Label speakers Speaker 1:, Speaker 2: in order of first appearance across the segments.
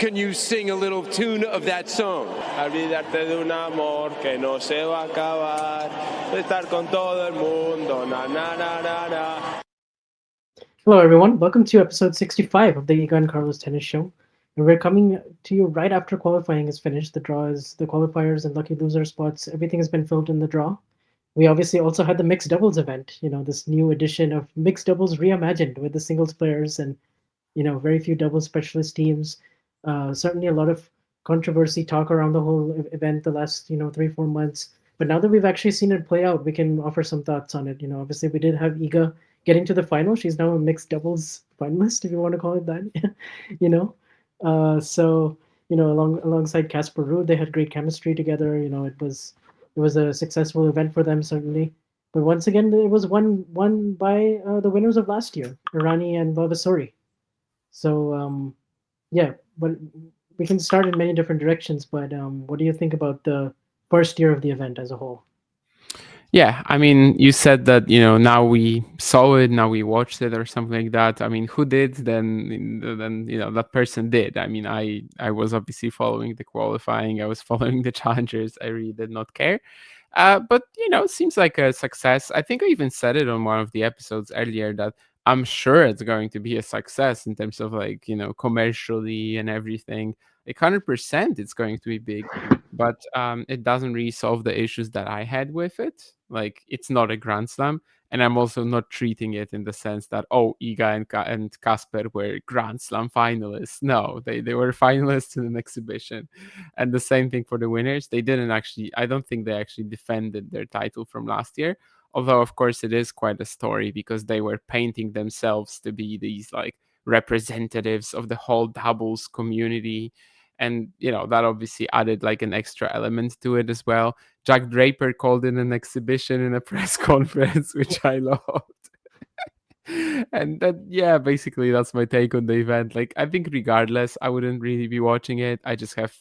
Speaker 1: Can you sing a little tune of that song?
Speaker 2: Olvidarte de un amor que no se va a acabar, estar con todo el mundo, na na na na na.
Speaker 3: Hello, everyone. Welcome to episode 65 of the Iga and Carlos Tennis Show. And we're coming to you right after qualifying is finished. The draw is the qualifiers and lucky loser spots. Everything has been filled in the draw. We obviously also had the mixed doubles event, this new edition of mixed doubles reimagined with the singles players and, very few doubles specialist teams. Certainly a lot of controversy talk around the whole event the last, 3-4 months. But now that we've actually seen it play out, we can offer some thoughts on it. Obviously we did have Iga getting to the final. She's now a mixed doubles finalist, if you want to call it that. So alongside Casper Ruud, they had great chemistry together. It was a successful event for them, certainly. But once again, it was won by the winners of last year, Irani and Vavasori. So but we can start in many different directions. But what do you think about the first year of the event as a whole?
Speaker 4: Yeah, I mean, you said that, now we saw it, now we watched it or something like that. I mean, who did, then that person did. I mean, I was obviously following the qualifying, I was following the challengers, I really did not care. But, it seems like a success. I think I even said it on one of the episodes earlier that I'm sure it's going to be a success in terms of commercially and everything. 100% it's going to be big, but it doesn't really solve the issues that I had with it. Like, it's not a Grand Slam, and I'm also not treating it in the sense that, Iga and Casper were Grand Slam finalists. No, they were finalists in an exhibition. And the same thing for the winners. I don't think they actually defended their title from last year. Although, of course, it is quite a story because they were painting themselves to be these representatives of the whole doubles community. And, that obviously added an extra element to it as well. Jack Draper called it an exhibition in a press conference, which I loved. And that, basically that's my take on the event. I think regardless, I wouldn't really be watching it. I just have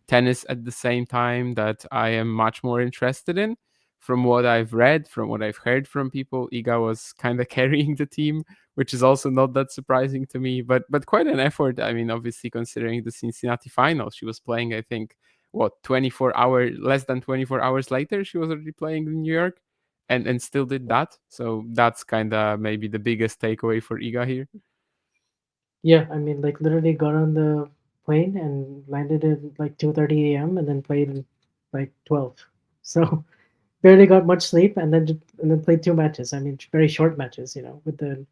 Speaker 4: tennis at the same time that I am much more interested in. From what I've read, from what I've heard from people, Iga was kind of carrying the team, which is also not that surprising to me, but quite an effort. I mean, obviously considering the Cincinnati final, she was playing, I think, less than 24 hours later, she was already playing in New York and still did that. So that's kind of maybe the biggest takeaway for Iga here.
Speaker 3: Yeah, I mean, literally got on the plane and landed at 2:30 a.m. and then played at 12. So barely got much sleep and then played two matches. I mean, very short matches, with the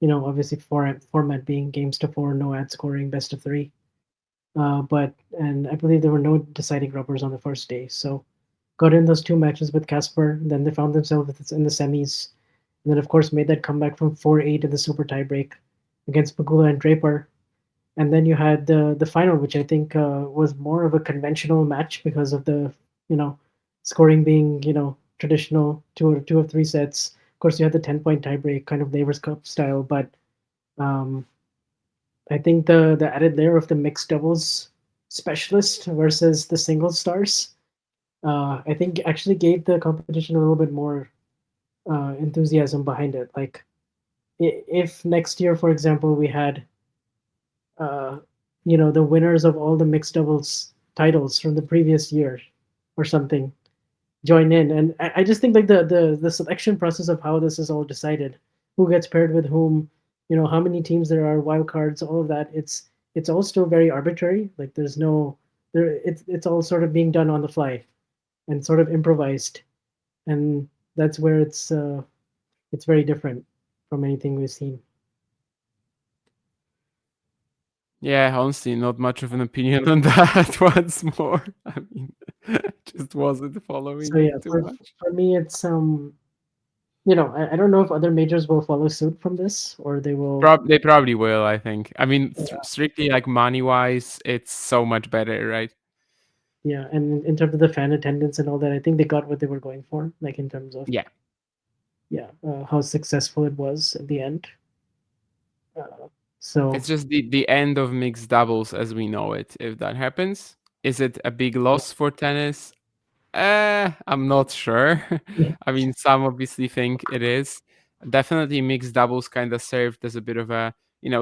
Speaker 3: obviously format being games to four, no ad scoring, best of three. And I believe there were no deciding rubbers on the first day. So got in those two matches with Casper. Then they found themselves in the semis. And then, of course, made that comeback from 4-8 in the super tiebreak against Pegula and Draper. And then you had the final, which I think was more of a conventional match because of the, scoring being, traditional two of three sets. Of course, you had the 10-point tiebreak, kind of Laver's Cup style. But I think the added layer of the mixed doubles specialist versus the single stars, I think actually gave the competition a little bit more enthusiasm behind it. If next year, for example, we had, the winners of all the mixed doubles titles from the previous year or something join in, and I just think the selection process of how this is all decided, who gets paired with whom, how many teams there are, wild cards, all of that, it's all still very arbitrary. It's all sort of being done on the fly and sort of improvised, and that's where it's very different from anything we've seen.
Speaker 4: Yeah, honestly, not much of an opinion on that once more. I mean, just wasn't following
Speaker 3: So yeah,
Speaker 4: it too much.
Speaker 3: for me, it's I don't know if other majors will follow suit from this or they will.
Speaker 4: They probably will, I think. I mean, strictly money-wise, it's so much better, right?
Speaker 3: Yeah, and in terms of the fan attendance and all that, I think they got what they were going for, in terms of how successful it was at the end. So
Speaker 4: it's just the end of mixed doubles as we know it. If that happens, is it a big loss for tennis? I'm not sure. I mean, some obviously think it is. Definitely mixed doubles kind of served as a bit of a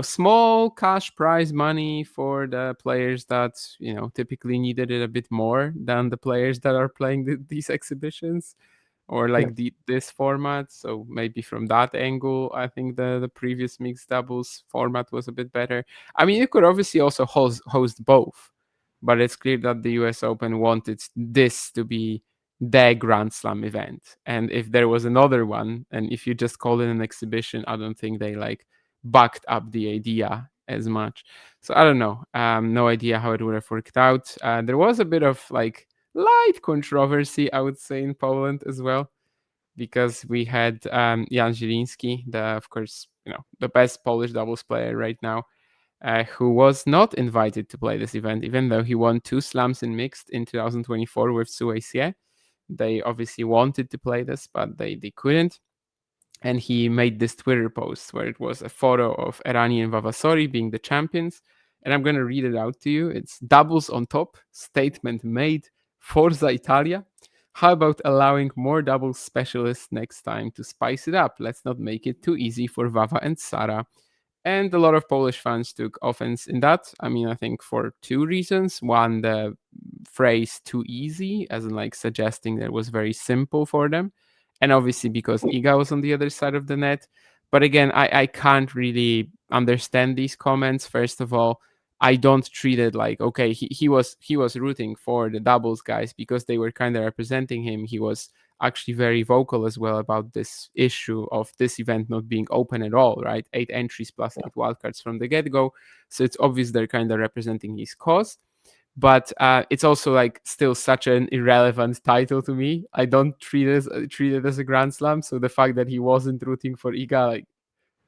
Speaker 4: small cash prize money for the players that typically needed it a bit more than the players that are playing these exhibitions, or
Speaker 3: Yeah.
Speaker 4: like this format. So maybe from that angle, I think the previous mixed doubles format was a bit better. I mean, you could obviously also host both, but it's clear that the US Open wanted this to be the Grand Slam event. And if there was another one, and if you just call it an exhibition, I don't think they like backed up the idea as much. So I don't know. No idea how it would have worked out. There was a bit of like light controversy, I would say, in Poland as well, because we had Jan Zieliński, of course, the best Polish doubles player right now, who was not invited to play this event, even though he won 2 slams in mixed in 2024 with Suecia. They obviously wanted to play this, but they couldn't. And he made this Twitter post where it was a photo of Errani and Vavasori being the champions. And I'm going to read it out to you. It's doubles on top, statement made, Forza Italia. How about allowing more doubles specialists next time to spice it up? Let's not make it too easy for Vava and Sara. And a lot of Polish fans took offense in that. I mean, I think for 2 reasons. One, the phrase too easy, as in like suggesting that it was very simple for them. And obviously because Iga was on the other side of the net. But again, I can't really understand these comments. First of all, I don't treat it like, okay, he was rooting for the doubles guys because they were kind of representing him. He was actually very vocal as well about this issue of this event not being open at all, right? 8 entries plus 8 wildcards from the get-go. So it's obvious they're kind of representing his cause. But it's also like still such an irrelevant title to me. I don't treat it as a Grand Slam. So the fact that he wasn't rooting for Iga, like,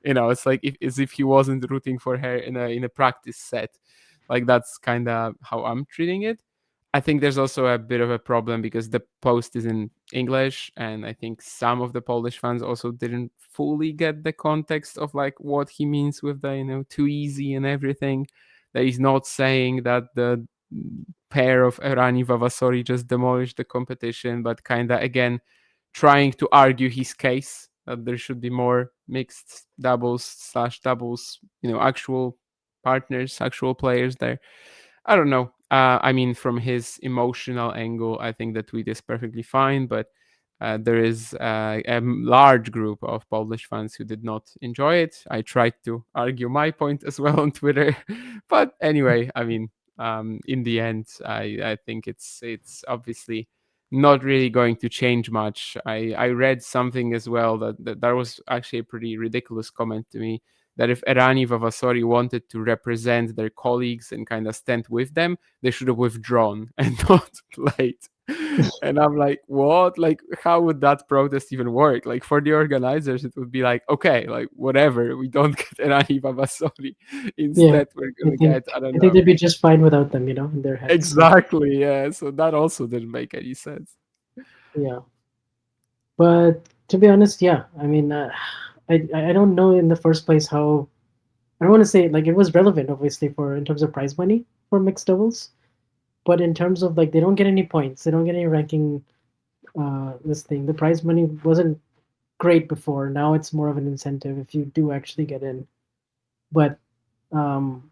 Speaker 4: it's like as if he wasn't rooting for her in a practice set. Like that's kind of how I'm treating it. I think there's also a bit of a problem because the post is in English, and I think some of the Polish fans also didn't fully get the context of like what he means with the too easy and everything. That he's not saying that the pair of Errani Vavasori just demolished the competition, but kind of again trying to argue his case that there should be more mixed doubles/doubles, actual partners, actual players there. I don't know. I mean, from his emotional angle, I think the tweet is perfectly fine, but there is a large group of Polish fans who did not enjoy it. I tried to argue my point as well on Twitter, but anyway, I mean, in the end, I think it's obviously not really going to change much. I read something as well that was actually a pretty ridiculous comment to me, that if Errani Vavasori wanted to represent their colleagues and kind of stand with them, they should have withdrawn and not played. And I'm like, what? Like, how would that protest even work? Like, for the organizers, it would be like, okay, like, whatever, we don't get Errani Vavasori.
Speaker 3: Yeah.
Speaker 4: Instead, we're
Speaker 3: I
Speaker 4: going to
Speaker 3: think
Speaker 4: get, I don't
Speaker 3: I think
Speaker 4: know.
Speaker 3: they'd be just fine without them, in their heads.
Speaker 4: Exactly, yeah. So that also didn't make any sense.
Speaker 3: Yeah. But to be honest, yeah. I mean, I don't know in the first place how. I don't want to say like it was relevant, obviously, for in terms of prize money for mixed doubles, but in terms of like they don't get any points, they don't get any ranking. This thing, the prize money wasn't great before. Now it's more of an incentive if you do actually get in. But um,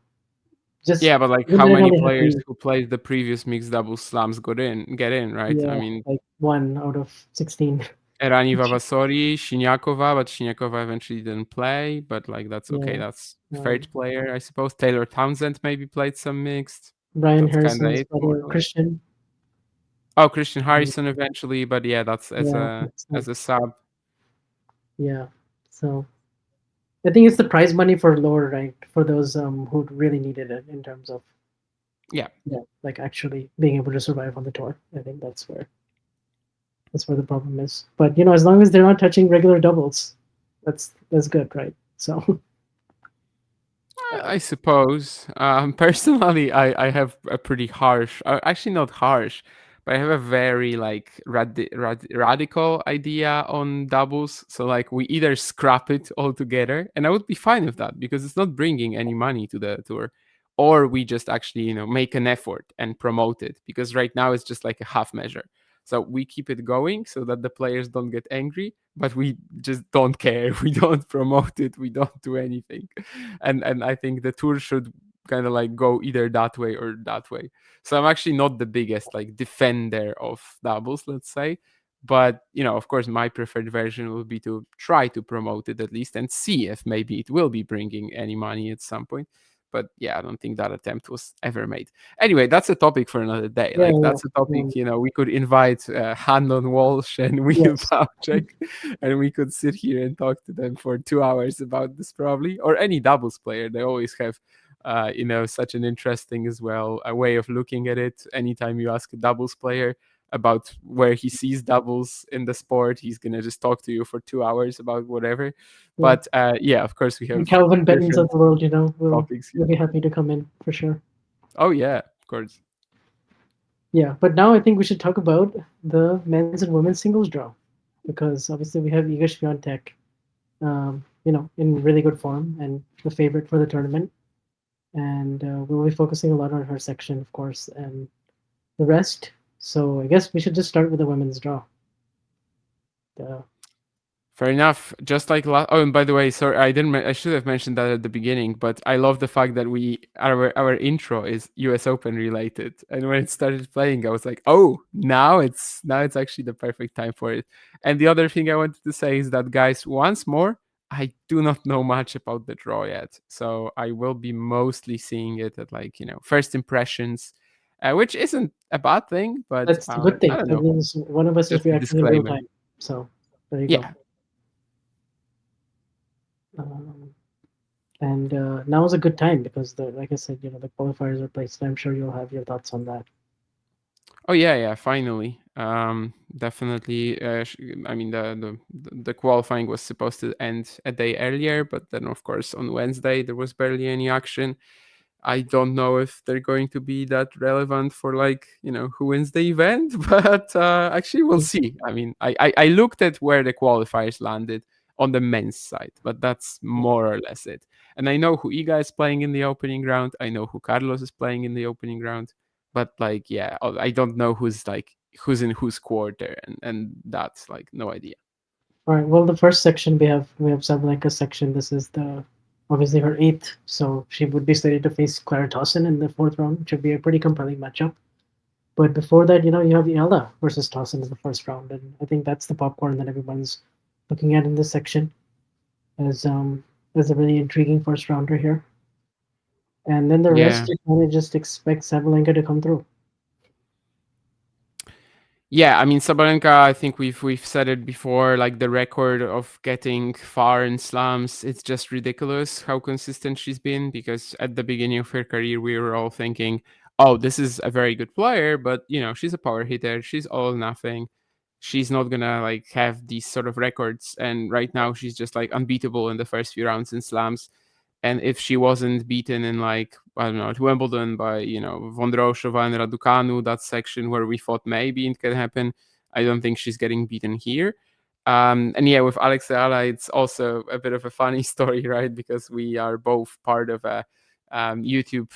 Speaker 3: just
Speaker 4: Yeah, but like
Speaker 3: given
Speaker 4: how
Speaker 3: that it
Speaker 4: many
Speaker 3: only
Speaker 4: players
Speaker 3: happened,
Speaker 4: who played the previous mixed double slams get in, right? I
Speaker 3: yeah,
Speaker 4: mean,
Speaker 3: like 1 out of 16.
Speaker 4: Erani Vavasori, Siniakova, but Siniakova eventually didn't play. But like that's okay.
Speaker 3: Yeah,
Speaker 4: That's
Speaker 3: um,
Speaker 4: third player, I suppose. Taylor Townsend maybe played some mixed.
Speaker 3: Brian
Speaker 4: That's kind of
Speaker 3: Harrison's
Speaker 4: it, more
Speaker 3: brother
Speaker 4: or less.
Speaker 3: Christian.
Speaker 4: Oh, Christian Harrison eventually, but yeah, that's as
Speaker 3: Yeah,
Speaker 4: a
Speaker 3: that's
Speaker 4: as a sub.
Speaker 3: yeah. So I think it's the prize money for lower ranked for those who really needed it in terms of
Speaker 4: Yeah,
Speaker 3: like actually being able to survive on the tour. I think that's where the problem is. But as long as they're not touching regular doubles, that's good, right? So
Speaker 4: I suppose. Personally, I have a pretty harsh, actually not harsh, but I have a very like radical idea on doubles. So like we either scrap it altogether, and I would be fine with that because it's not bringing any money to the tour, or we just actually make an effort and promote it because right now it's just like a half measure. So we keep it going so that the players don't get angry, but we just don't care. We don't promote it. We don't do anything. And I think the tour should kind of like go either that way or that way. So I'm actually not the biggest like defender of doubles, let's say. But of course, my preferred version will be to try to promote it at least and see if maybe it will be bringing any money at some point. But yeah, I don't think that attempt was ever made. Anyway, that's a topic for another day.
Speaker 3: Yeah,
Speaker 4: Like
Speaker 3: yeah.
Speaker 4: that's a topic, we could invite Handon Walsh and Will
Speaker 3: Yes.
Speaker 4: Pavcek, and we could sit here and talk to them for 2 hours about this probably, or any doubles player. They always have such an interesting as well a way of looking at it. Anytime you ask a doubles player about where he sees doubles in the sport, he's gonna just talk to you for 2 hours about whatever.
Speaker 3: Yeah.
Speaker 4: But yeah, of course we
Speaker 3: And
Speaker 4: have
Speaker 3: Calvin Bettins of
Speaker 4: different
Speaker 3: the world, will
Speaker 4: topics
Speaker 3: will
Speaker 4: here.
Speaker 3: be happy to come in for sure.
Speaker 4: Oh yeah, of course.
Speaker 3: Yeah, but now I think we should talk about the men's and women's singles draw, because obviously we have Iga Świątek, in really good form and the favorite for the tournament, and we'll be focusing a lot on her section, of course, and the rest. So I guess we should just start with the women's draw.
Speaker 4: Fair enough. Just like oh, and by the way, sorry, I didn't. I should have mentioned that at the beginning, but I love the fact that our intro is U.S. Open related, and when it started playing, I was like, oh, now it's actually the perfect time for it. And the other thing I wanted to say is that, guys, once more, I do not know much about the draw yet, so I will be mostly seeing it at first impressions, which isn't a bad thing, but
Speaker 3: That's a good thing.
Speaker 4: I don't
Speaker 3: That
Speaker 4: know.
Speaker 3: means one of us is
Speaker 4: Just a
Speaker 3: reacting in real
Speaker 4: disclaimer.
Speaker 3: time. So there you
Speaker 4: Yeah.
Speaker 3: go. And now is a good time because, like I said, the qualifiers are placed. I'm sure you'll have your thoughts on that.
Speaker 4: Oh yeah, finally. Definitely. I mean, the qualifying was supposed to end a day earlier, but then of course on Wednesday there was barely any action. I don't know if they're going to be that relevant for who wins the event, but actually we'll see. I mean, I looked at where the qualifiers landed on the men's side, but that's more or less it. And I know who Iga is playing in the opening round. I know who Carlos is playing in the opening round, but yeah, I don't know who's in whose quarter, and that's no idea.
Speaker 3: All right. Well, the first section we have Sabalenka's section. This is obviously her eighth, so she would be slated to face Clara Tauson in the fourth round, which would be a pretty compelling matchup. But before that, you have Ella versus Tauson in the first round, and I think that's the popcorn that everyone's looking at in this section as a really intriguing first rounder here. And then the
Speaker 4: Yeah.
Speaker 3: rest, you kind of just expect Sabalenka to come through.
Speaker 4: Yeah, I mean Sabalenka, I think we've said it before, like the record of getting far in slams, it's just ridiculous how consistent she's been, because at the beginning of her career we were all thinking, oh, this is a very good player, but she's a power hitter, she's all or nothing. She's not gonna have these sort of records, and right now she's just unbeatable in the first few rounds in slams. And if she wasn't beaten in I don't know, at Wimbledon by Vondrousova and Raducanu, that section where we thought maybe it can happen, I don't think she's getting beaten here. And yeah, with Alex de Ala, it's also a bit of a funny story, right? Because we are both part of a YouTube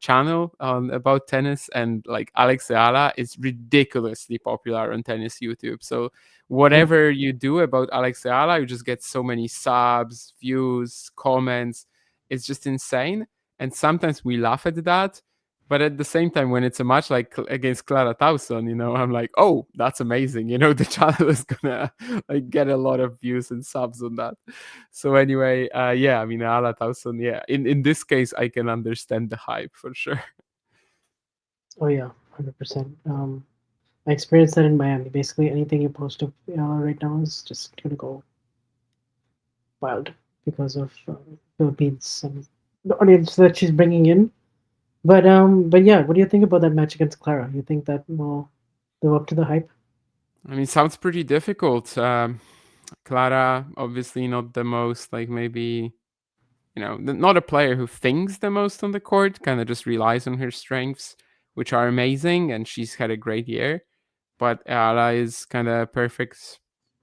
Speaker 4: channel about tennis, and Alex de Ala is ridiculously popular on tennis YouTube. So whatever you do about Alex de Ala, you just get so many subs, views, comments. It's just insane. And sometimes we laugh at that. But at the same time, when it's a match against Clara Tauson, I'm like, oh, that's amazing. The channel is gonna get a lot of views and subs on that. So anyway, yeah, I mean, Ala Tauson, yeah. In this case, I can understand the hype for sure.
Speaker 3: Oh yeah, 100%. I experienced that in Miami. Basically, anything you post of right now is just gonna go wild because of Philippines and the audience that she's bringing in. But yeah, what do you think about that match against Clara? You think that will live up to the hype?
Speaker 4: I mean, sounds pretty difficult. Clara, obviously not the most maybe not a player who thinks the most on the court, kind of just relies on her strengths, which are amazing, and she's had a great year. But Ala is kind of a perfect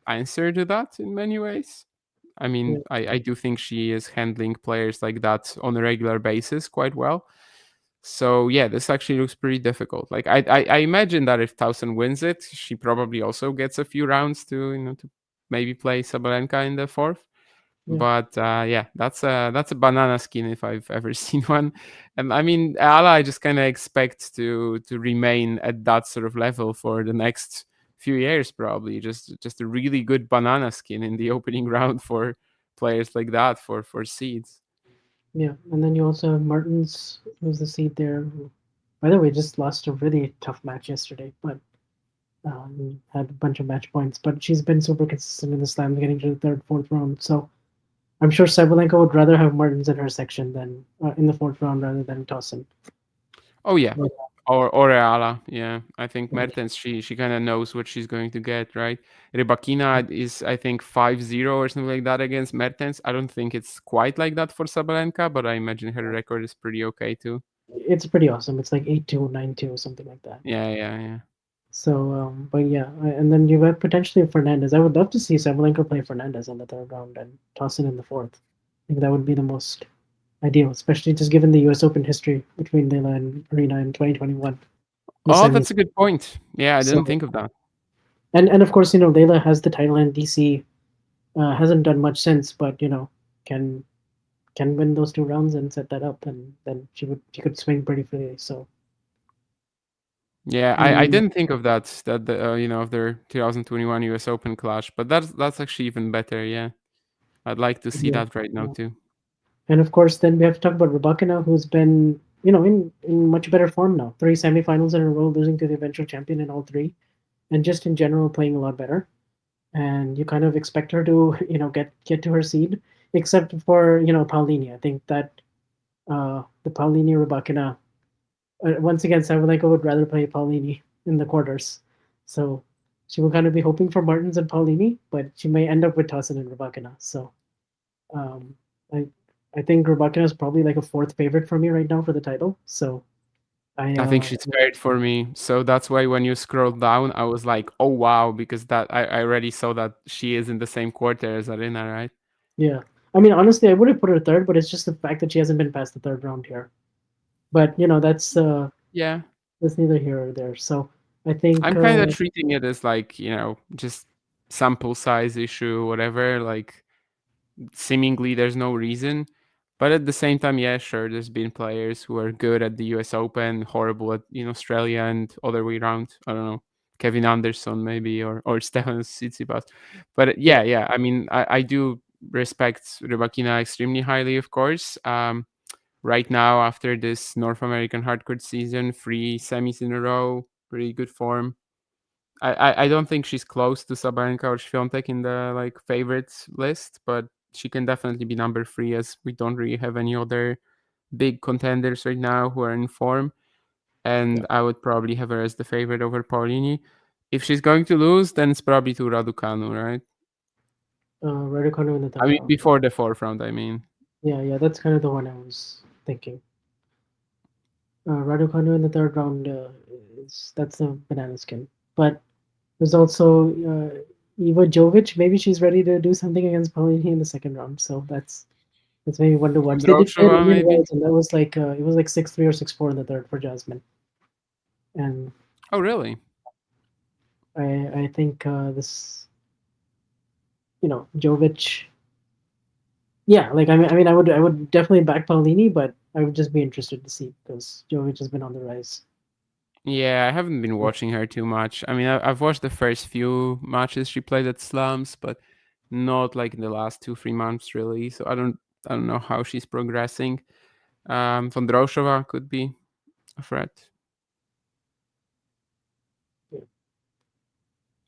Speaker 4: answer to that in many ways. I mean,
Speaker 3: Yeah.
Speaker 4: I do think she is handling players like that on a regular basis quite well. So yeah, this actually looks pretty difficult. Like I imagine that if Towson wins it, she probably also gets a few rounds to to maybe play Sabalenka in the fourth.
Speaker 3: Yeah.
Speaker 4: But yeah, that's a banana skin if I've ever seen one. And I mean, Ala, I just kind of expect to remain at that sort of level for the next few years, probably. Just a really good banana skin in the opening round for players like that for seeds.
Speaker 3: Yeah, and then you also have Martins, who's the seed there, who, by the way, just lost a really tough match yesterday, but had a bunch of match points. But she's been super consistent in the slam, getting to the third, fourth round. So I'm sure Sabalenka would rather have Martins in her section than in the fourth round rather than Towson.
Speaker 4: Oh yeah,
Speaker 3: But,
Speaker 4: or Ala. Yeah, I think
Speaker 3: yeah,
Speaker 4: Mertens. She kind of knows what she's going to get, right? Rybakina is I think 5-0 or something like that against Mertens. I don't think it's quite like that for Sabalenka, but I imagine her record is pretty okay too.
Speaker 3: it's pretty awesome. It's like 8-2, 9-2, or something like that.
Speaker 4: Yeah, yeah, yeah.
Speaker 3: So, but yeah, and then you have potentially Fernandez. I would love to see Sabalenka play Fernandez in the third round and Towson in the fourth. I think that would be the most ideal, especially just given the U.S. Open history between Layla and Arena in 2021, the
Speaker 4: Oh,
Speaker 3: semis.
Speaker 4: that's a good point. Yeah, I didn't
Speaker 3: So,
Speaker 4: think of that.
Speaker 3: and of course, Layla has the title in DC. Hasn't done much since, but can can win those two rounds and set that up, and then she could swing pretty freely. So,
Speaker 4: Yeah, I
Speaker 3: um,
Speaker 4: didn't think of that. That the of their 2021 U.S. Open clash, but that's actually even better. Yeah, I'd like to see
Speaker 3: yeah,
Speaker 4: that right now
Speaker 3: yeah.
Speaker 4: too.
Speaker 3: And of course, then we have to talk about Rybakina, who's been in much better form now. Three semifinals in a row, losing to the eventual champion in all three, and just in general playing a lot better. And you kind of expect her to get to her seed, except for Paulini. I think that the Paulini Rybakina once again Sabalenka would rather play Paulini in the quarters, so she will kind of be hoping for Martins and Paulini, but she may end up with Towson and Rybakina. So um, I I think Rybakina is probably like a fourth favorite for me right now for the title. So I
Speaker 4: I think she's paired for me, so that's why when you scroll down, I was like, "Oh wow," because that I already saw that she is in the same quarter as Arena, right?
Speaker 3: yeah. I mean, honestly, I would have put her third, but it's just the fact that she hasn't been past the third round here. But
Speaker 4: Yeah,
Speaker 3: that's neither here or there. So I think
Speaker 4: I'm kind of treating it as like just sample size issue, whatever. Like seemingly there's no reason. But at the same time, yeah, sure, there's been players who are good at the US Open, horrible at Australia and other way around. I don't know. Kevin Anderson maybe or Stefan Tsitsipas. But
Speaker 3: yeah,
Speaker 4: yeah. I mean, I do respect Rybakina extremely highly, of course. Right now, after this North American hardcourt season, 3 semis in a row, pretty good form. I don't think she's close to Sabalenka or Świątek in the like favorites list, but she can definitely be number 3 as we don't really have any other big contenders right now who are in form.
Speaker 3: yeah.
Speaker 4: And I would probably have her as the favorite over Paulini. If she's going to lose, then it's probably to Raducanu, right?
Speaker 3: Raducanu in the
Speaker 4: I
Speaker 3: third
Speaker 4: mean,
Speaker 3: round.
Speaker 4: before the fourth round, I mean.
Speaker 3: Yeah, yeah, that's kind of the one I was thinking. Raducanu in the third round is that's a banana skin. But there's also Eva Jovic. Maybe she's ready to do something against Paulini in the second round. So that's maybe one to watch. They did play in
Speaker 4: Vondrousova,
Speaker 3: Indian
Speaker 4: maybe?
Speaker 3: Wells, and that was like it was like 6-3 or 6-4 in the third for Jasmine. And
Speaker 4: Oh, really?
Speaker 3: I think this Jovic. Yeah, like I mean, I would definitely back Paulini, but I would just be interested to see because Jovic has been on the rise.
Speaker 4: Yeah, I haven't been watching her too much. I mean, I've watched the first few matches she played at Slams, but not like in the last 2 3 months really. So I don't know how she's progressing. Vondrousova could be a threat.
Speaker 3: Yeah,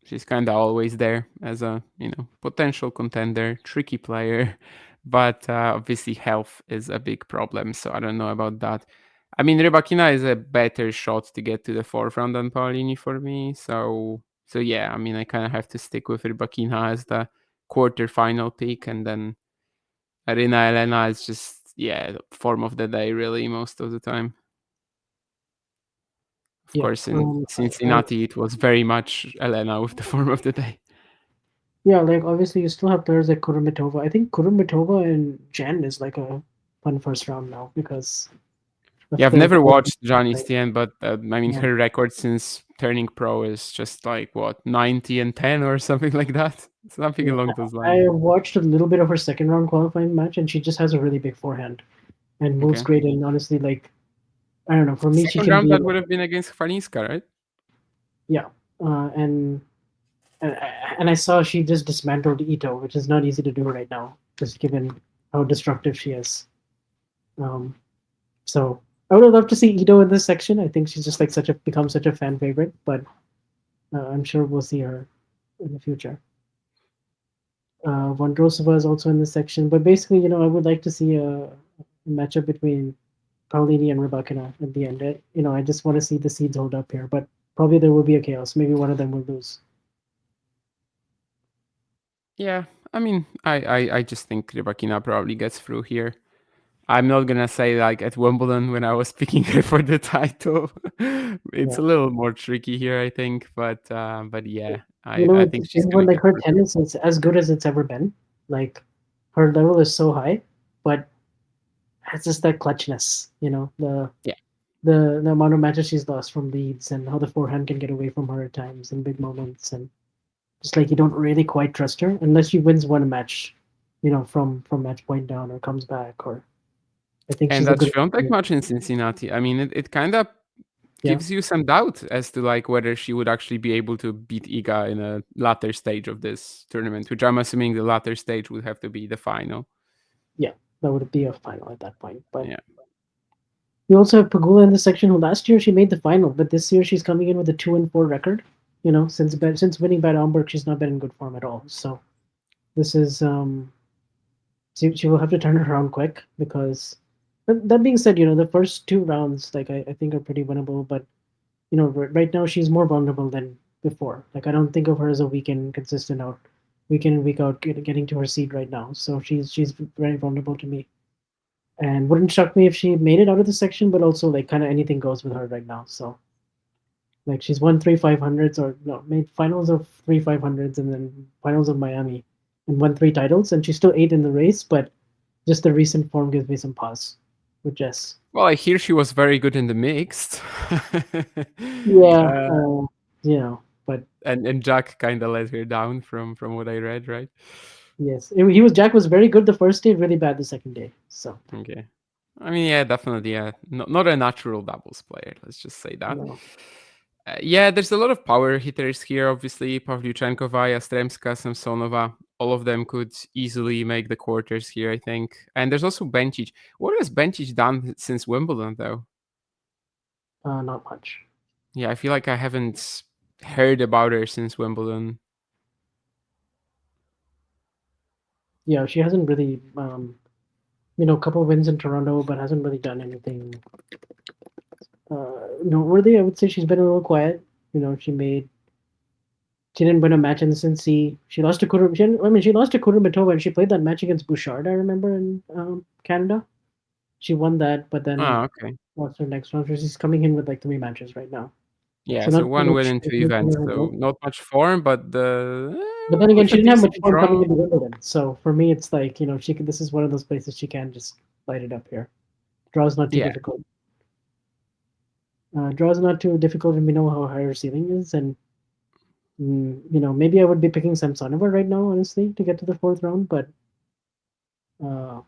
Speaker 4: She's kind of always there as a potential contender, tricky player, but obviously health is a big problem. So I don't know about that. I mean, Rybakina is a better shot to get to the fourth round than Paolini for me. So yeah, I mean, I kind of have to stick with Rybakina as the quarterfinal pick, and then Arena Elena is just the form of the day really most of the time. Of
Speaker 3: yeah.
Speaker 4: course, in
Speaker 3: I,
Speaker 4: Cincinnati, it was very much Elena with the form of the day.
Speaker 3: yeah, like obviously you still have players like Kurumitova. I think Kurumitova and Jen is like a fun first round now because Of
Speaker 4: Yeah, I've
Speaker 3: the
Speaker 4: never
Speaker 3: four,
Speaker 4: watched Johnny's
Speaker 3: like,
Speaker 4: TN, but I mean,
Speaker 3: yeah.
Speaker 4: her record since turning pro is just like what 90-10 or something like that. Something
Speaker 3: Yeah,
Speaker 4: along those lines.
Speaker 3: I watched a little bit of her second round qualifying match, and she just has a really big forehand and moves
Speaker 4: Okay.
Speaker 3: great. And honestly, like I don't know, for me, she
Speaker 4: Second
Speaker 3: can
Speaker 4: round
Speaker 3: be
Speaker 4: that would have been against Faniska, right?
Speaker 3: yeah. Uh, and and and I saw she just dismantled Ito, which is not easy to do right now, just given how destructive she is. Um, so I would have loved to see Ito in this section. I think she's just like become such a fan favorite, but I'm sure we'll see her in the future. Vondrosova is also in this section, but basically, I would like to see a matchup between Paulini and Rybakina at the end. I just want to see the seeds hold up here, but probably there will be a chaos. Maybe one of them will lose.
Speaker 4: Yeah, I mean, I just think Rybakina probably gets through here. I'm not gonna say like at Wimbledon when I was picking her for the title. It's
Speaker 3: Yeah.
Speaker 4: a little more tricky here, I think, but yeah, I
Speaker 3: It's
Speaker 4: think
Speaker 3: the
Speaker 4: she's
Speaker 3: thing when
Speaker 4: gonna
Speaker 3: like
Speaker 4: get
Speaker 3: her
Speaker 4: through here.
Speaker 3: tennis is as good as it's ever been. Like her level is so high, but it's just that clutchness,
Speaker 4: Yeah,
Speaker 3: the amount of matches she's lost from leads and how the forehand can get away from her at times in big moments, and just like you don't really quite trust her unless she wins one match, from match point down or comes back, or I think
Speaker 4: and
Speaker 3: she's a
Speaker 4: that
Speaker 3: good
Speaker 4: Świątek match in Cincinnati, I mean, it kind of
Speaker 3: yeah.
Speaker 4: gives you some doubt as to like whether she would actually be able to beat Iga in a latter stage of this tournament, which I'm assuming the latter stage would have to be the final.
Speaker 3: Yeah, that would be a final at that point. But
Speaker 4: Yeah.
Speaker 3: we also have Pagula in this section, who last year she made the final, but this year she's coming in with a 2-4 record. Since winning Bad Homburg, she's not been in good form at all. So this is she will have to turn it around quick because. But that being said, the first two rounds like I think are pretty winnable, but right now she's more vulnerable than before. Like I don't think of her as a week in and week out getting to her seed right now. So she's very vulnerable to me, and wouldn't shock me if she made it out of the section. But also like kind of anything goes with her right now. So like she's won 3 500s or no made finals of 3 500s and then finals of Miami, and won 3 titles, and she's still eighth in the race. But just the recent form gives me some pause with Jess.
Speaker 4: Well, I hear she was very good in the mixed.
Speaker 3: Yeah,
Speaker 4: uh,
Speaker 3: but
Speaker 4: and Jack kind of let her down from what I read, right?
Speaker 3: yes, Jack was very good the first day, really bad the second day. So
Speaker 4: Okay. I mean, yeah, definitely, yeah. Not a natural doubles player, let's just say that.
Speaker 3: no,
Speaker 4: Yeah, there's a lot of power hitters here, obviously. Pavlyuchenkova, Yastremska, Samsonova. All of them could easily make the quarters here, I think. And there's also Bencic. What has Bencic done since Wimbledon, though?
Speaker 3: not much.
Speaker 4: Yeah, I feel like I haven't heard about her since Wimbledon.
Speaker 3: Yeah, she hasn't really, a couple of wins in Toronto, but hasn't really done anything noteworthy. I would say she's been a little quiet. She didn't win a match in the Cincy. She lost to Kuder. She lost to Kudermetova, and she played that match against Bouchard. I remember in Canada. She won that, but then
Speaker 4: Ah, okay.
Speaker 3: lost her next round. So she's coming in with like 3 matches right now.
Speaker 4: Yeah,
Speaker 3: So
Speaker 4: so
Speaker 3: not too
Speaker 4: one win
Speaker 3: much
Speaker 4: in two
Speaker 3: improvement
Speaker 4: events,
Speaker 3: under her
Speaker 4: so
Speaker 3: belt.
Speaker 4: not much form, but
Speaker 3: But then again,
Speaker 4: with
Speaker 3: she
Speaker 4: a
Speaker 3: didn't have much
Speaker 4: decent
Speaker 3: form coming
Speaker 4: draw.
Speaker 3: into Wimbledon. So for me, it's like she could. This is one of those places she can just light it up here. Draw's not too
Speaker 4: Yeah,
Speaker 3: difficult. Draw's not too difficult, and we know how high her ceiling is. And maybe I would be picking Samsonova right now, honestly, to get to the fourth round. But uh,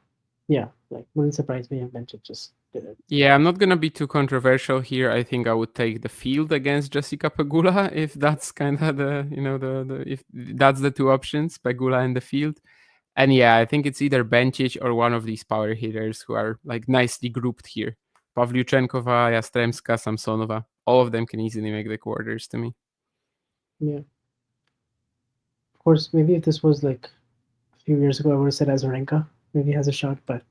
Speaker 3: yeah, like wouldn't surprise me if Bencic just did it.
Speaker 4: yeah. I'm not gonna be too controversial here. I think I would take the field against Jessica Pegula if that's kind of the if that's the two options, Pegula and the field. And yeah, I think it's either Bencic or one of these power hitters who are like nicely grouped here. Pavlyuchenkova, Yastremska, Samsonova. All of them can easily make the quarters to me.
Speaker 3: Yeah, of course. Maybe if this was like a few years ago, I would have said Azarenka. Maybe has a shot, but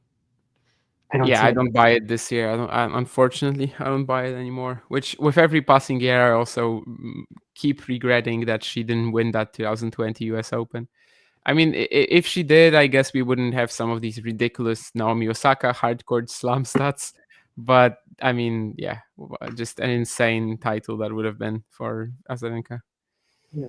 Speaker 3: I don't
Speaker 4: Yeah,
Speaker 3: see
Speaker 4: I
Speaker 3: it.
Speaker 4: don't buy it this year. Unfortunately, I don't buy it anymore. Which, with every passing year, I also keep regretting that she didn't win that 2020 US Open. I mean, if she did, I guess we wouldn't have some of these ridiculous Naomi Osaka hardcore slam stats. But I mean, yeah, just an insane title that would have been for Azarenka.
Speaker 3: Yeah.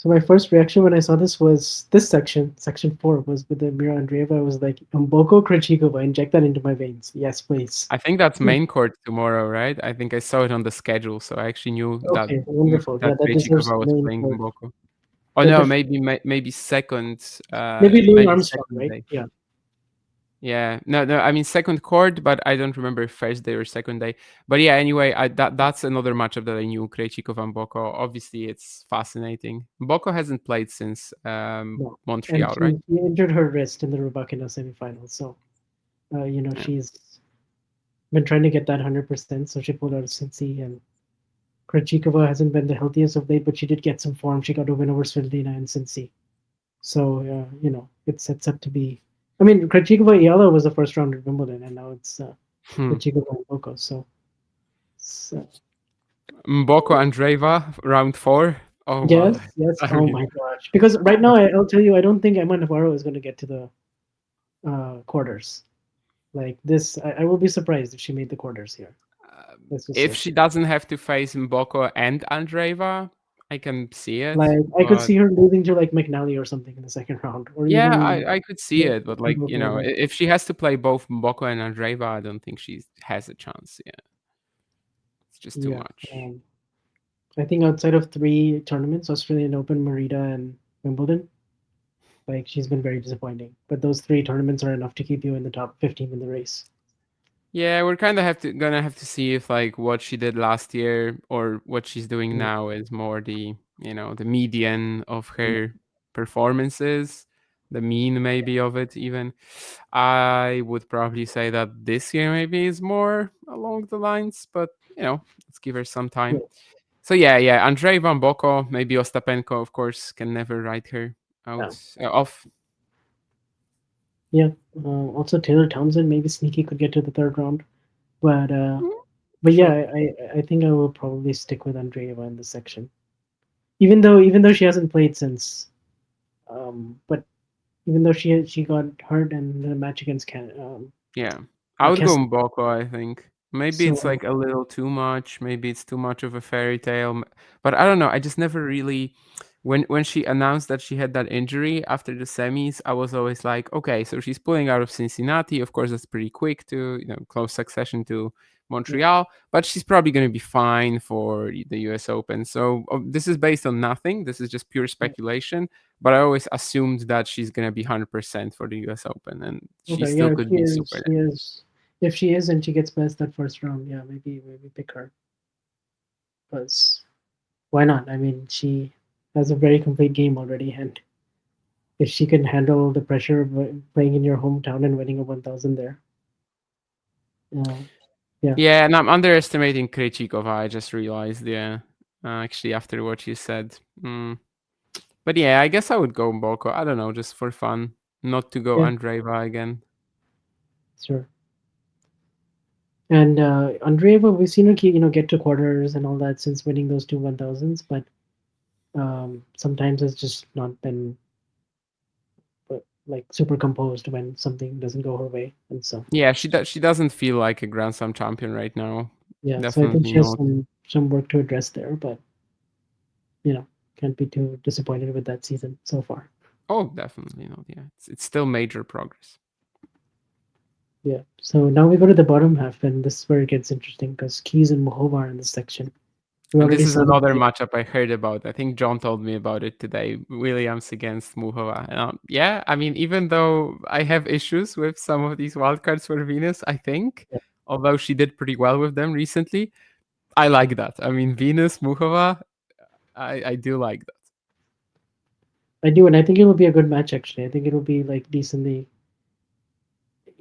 Speaker 3: So my first reaction when I saw this was this section 4, was with the Mira Andreeva. I was like, Mboko Krejcikova, inject that into my veins. Yes, please.
Speaker 4: I think that's main court tomorrow, right? I think I saw it on the schedule, so I actually knew that
Speaker 3: Okay, wonderful. Yeah,
Speaker 4: that
Speaker 3: that deserves
Speaker 4: Krejcikova was
Speaker 3: main
Speaker 4: playing
Speaker 3: court.
Speaker 4: Mboko. Oh
Speaker 3: That
Speaker 4: no,
Speaker 3: def-
Speaker 4: maybe second,
Speaker 3: Maybe Louis
Speaker 4: maybe
Speaker 3: Armstrong,
Speaker 4: second
Speaker 3: right?
Speaker 4: day.
Speaker 3: Yeah.
Speaker 4: Yeah, no, I mean second court, but I don't remember first day or second day. But yeah, anyway, that's another matchup that I knew. Krejcikov and Boko. Obviously, it's fascinating. Boko hasn't played since
Speaker 3: No. And
Speaker 4: Montreal, right?
Speaker 3: she injured her wrist in the Rybakina semifinals. So,
Speaker 4: Yeah.
Speaker 3: she's been trying to get that 100%. So she pulled out of Cincy, and Krejcikova hasn't been the healthiest of late, but she did get some form. She got a win over Svitolina and Cincy. So, it sets up to be. I mean, Krejcikova Iala was the first round at Wimbledon, and now it's
Speaker 4: Hmm.
Speaker 3: Krejcikova and Boko. So, it's,
Speaker 4: Mboko Andreeva, round 4. Oh
Speaker 3: yes,
Speaker 4: wow.
Speaker 3: yes.
Speaker 4: I
Speaker 3: Oh
Speaker 4: mean,
Speaker 3: my gosh! Because right now, I'll tell you, I don't think Emma Navarro is going to get to the quarters. Like this, I will be surprised if she made the quarters here. Let's just
Speaker 4: if
Speaker 3: say.
Speaker 4: she doesn't have to face Mboko and Andreeva, I can see it.
Speaker 3: Like I could
Speaker 4: But
Speaker 3: see her losing to like McNally or something in the second round, or
Speaker 4: yeah,
Speaker 3: even
Speaker 4: I could see
Speaker 3: yeah,
Speaker 4: it. But like,
Speaker 3: Boko.
Speaker 4: if she has to play both Mboko and Andreeva, I don't think she has a chance. Yeah, it's just too
Speaker 3: Yeah.
Speaker 4: much.
Speaker 3: I think outside of 3 tournaments, Australian Open, Merida, and Wimbledon, like she's been very disappointing. But those 3 tournaments are enough to keep you in the top 15 in the race.
Speaker 4: Yeah, we're kind of gonna have to see if like what she did last year or what she's doing
Speaker 3: Mm,
Speaker 4: now is more the the median of
Speaker 3: yeah,
Speaker 4: her performances, the mean maybe of it even. I would probably say that this year maybe is more along the lines, but let's give her some
Speaker 3: yeah,
Speaker 4: time. So yeah, Andrei Van Boko, maybe Ostapenko, of course, can never write her
Speaker 3: yeah.
Speaker 4: out off.
Speaker 3: Yeah. Also, Taylor Townsend, maybe sneaky, could get to the third round. But uh,
Speaker 4: Mm,
Speaker 3: but yeah,
Speaker 4: True.
Speaker 3: I think I will probably stick with Andreeva in this section. Even though she hasn't played since, but even though she got hurt in the match against
Speaker 4: Yeah. I would go
Speaker 3: Kessler.
Speaker 4: Mboko, I think. Maybe it's
Speaker 3: So
Speaker 4: like a little too much. Maybe it's too much of a fairy tale. But I don't know. I just never really when she announced that she had that injury after the semis, I was always like, okay, so she's pulling out of Cincinnati. Of course, that's pretty quick to, close succession to
Speaker 3: yeah,
Speaker 4: Montreal, but she's probably going to be fine for the US Open. So this is based on nothing. This is just pure
Speaker 3: yeah.
Speaker 4: speculation, but I always assumed that she's going to be 100% for the US Open, and she
Speaker 3: Okay,
Speaker 4: still
Speaker 3: yeah,
Speaker 4: could be super.
Speaker 3: she is. If she is and she gets past that first round, yeah, maybe pick her. Because why not? I mean, she has a very complete game already, and if she can handle the pressure of playing in your hometown and winning a 1,000 there, uh, yeah,
Speaker 4: Yeah, and I'm underestimating Krejcikova. I just realized, yeah, actually after what you said. But yeah, I guess I would go Mboko. I don't know, just for fun, not to go
Speaker 3: yeah,
Speaker 4: Andreeva again.
Speaker 3: sure. And Andreeva, we've seen her get to quarters and all that since winning those 2 1,000s, but sometimes it's just not been like super composed when something doesn't go her way, and so
Speaker 4: Yeah, she doesn't feel like a Grand Slam champion right now.
Speaker 3: yeah, so I think
Speaker 4: Definitely
Speaker 3: she has
Speaker 4: not.
Speaker 3: some work to address there, but you know, can't be too disappointed with that season so far.
Speaker 4: Oh, definitely not. Yeah, it's still major progress.
Speaker 3: Yeah. So now we go to the bottom half, and this is where it gets interesting because Keys and Mohova are in this section. We
Speaker 4: And
Speaker 3: already
Speaker 4: this is
Speaker 3: saw the
Speaker 4: another
Speaker 3: play.
Speaker 4: matchup I heard about. I think John told me about it today. Williams against Muhova. Yeah, I mean, even though I have issues with some of these wildcards for Venus, I think,
Speaker 3: Yeah,
Speaker 4: although she did pretty well with them recently, I like that. I mean, Venus, Muhova, I do like that.
Speaker 3: I do, and I think it'll be a good match. Actually, I think it'll be like decently.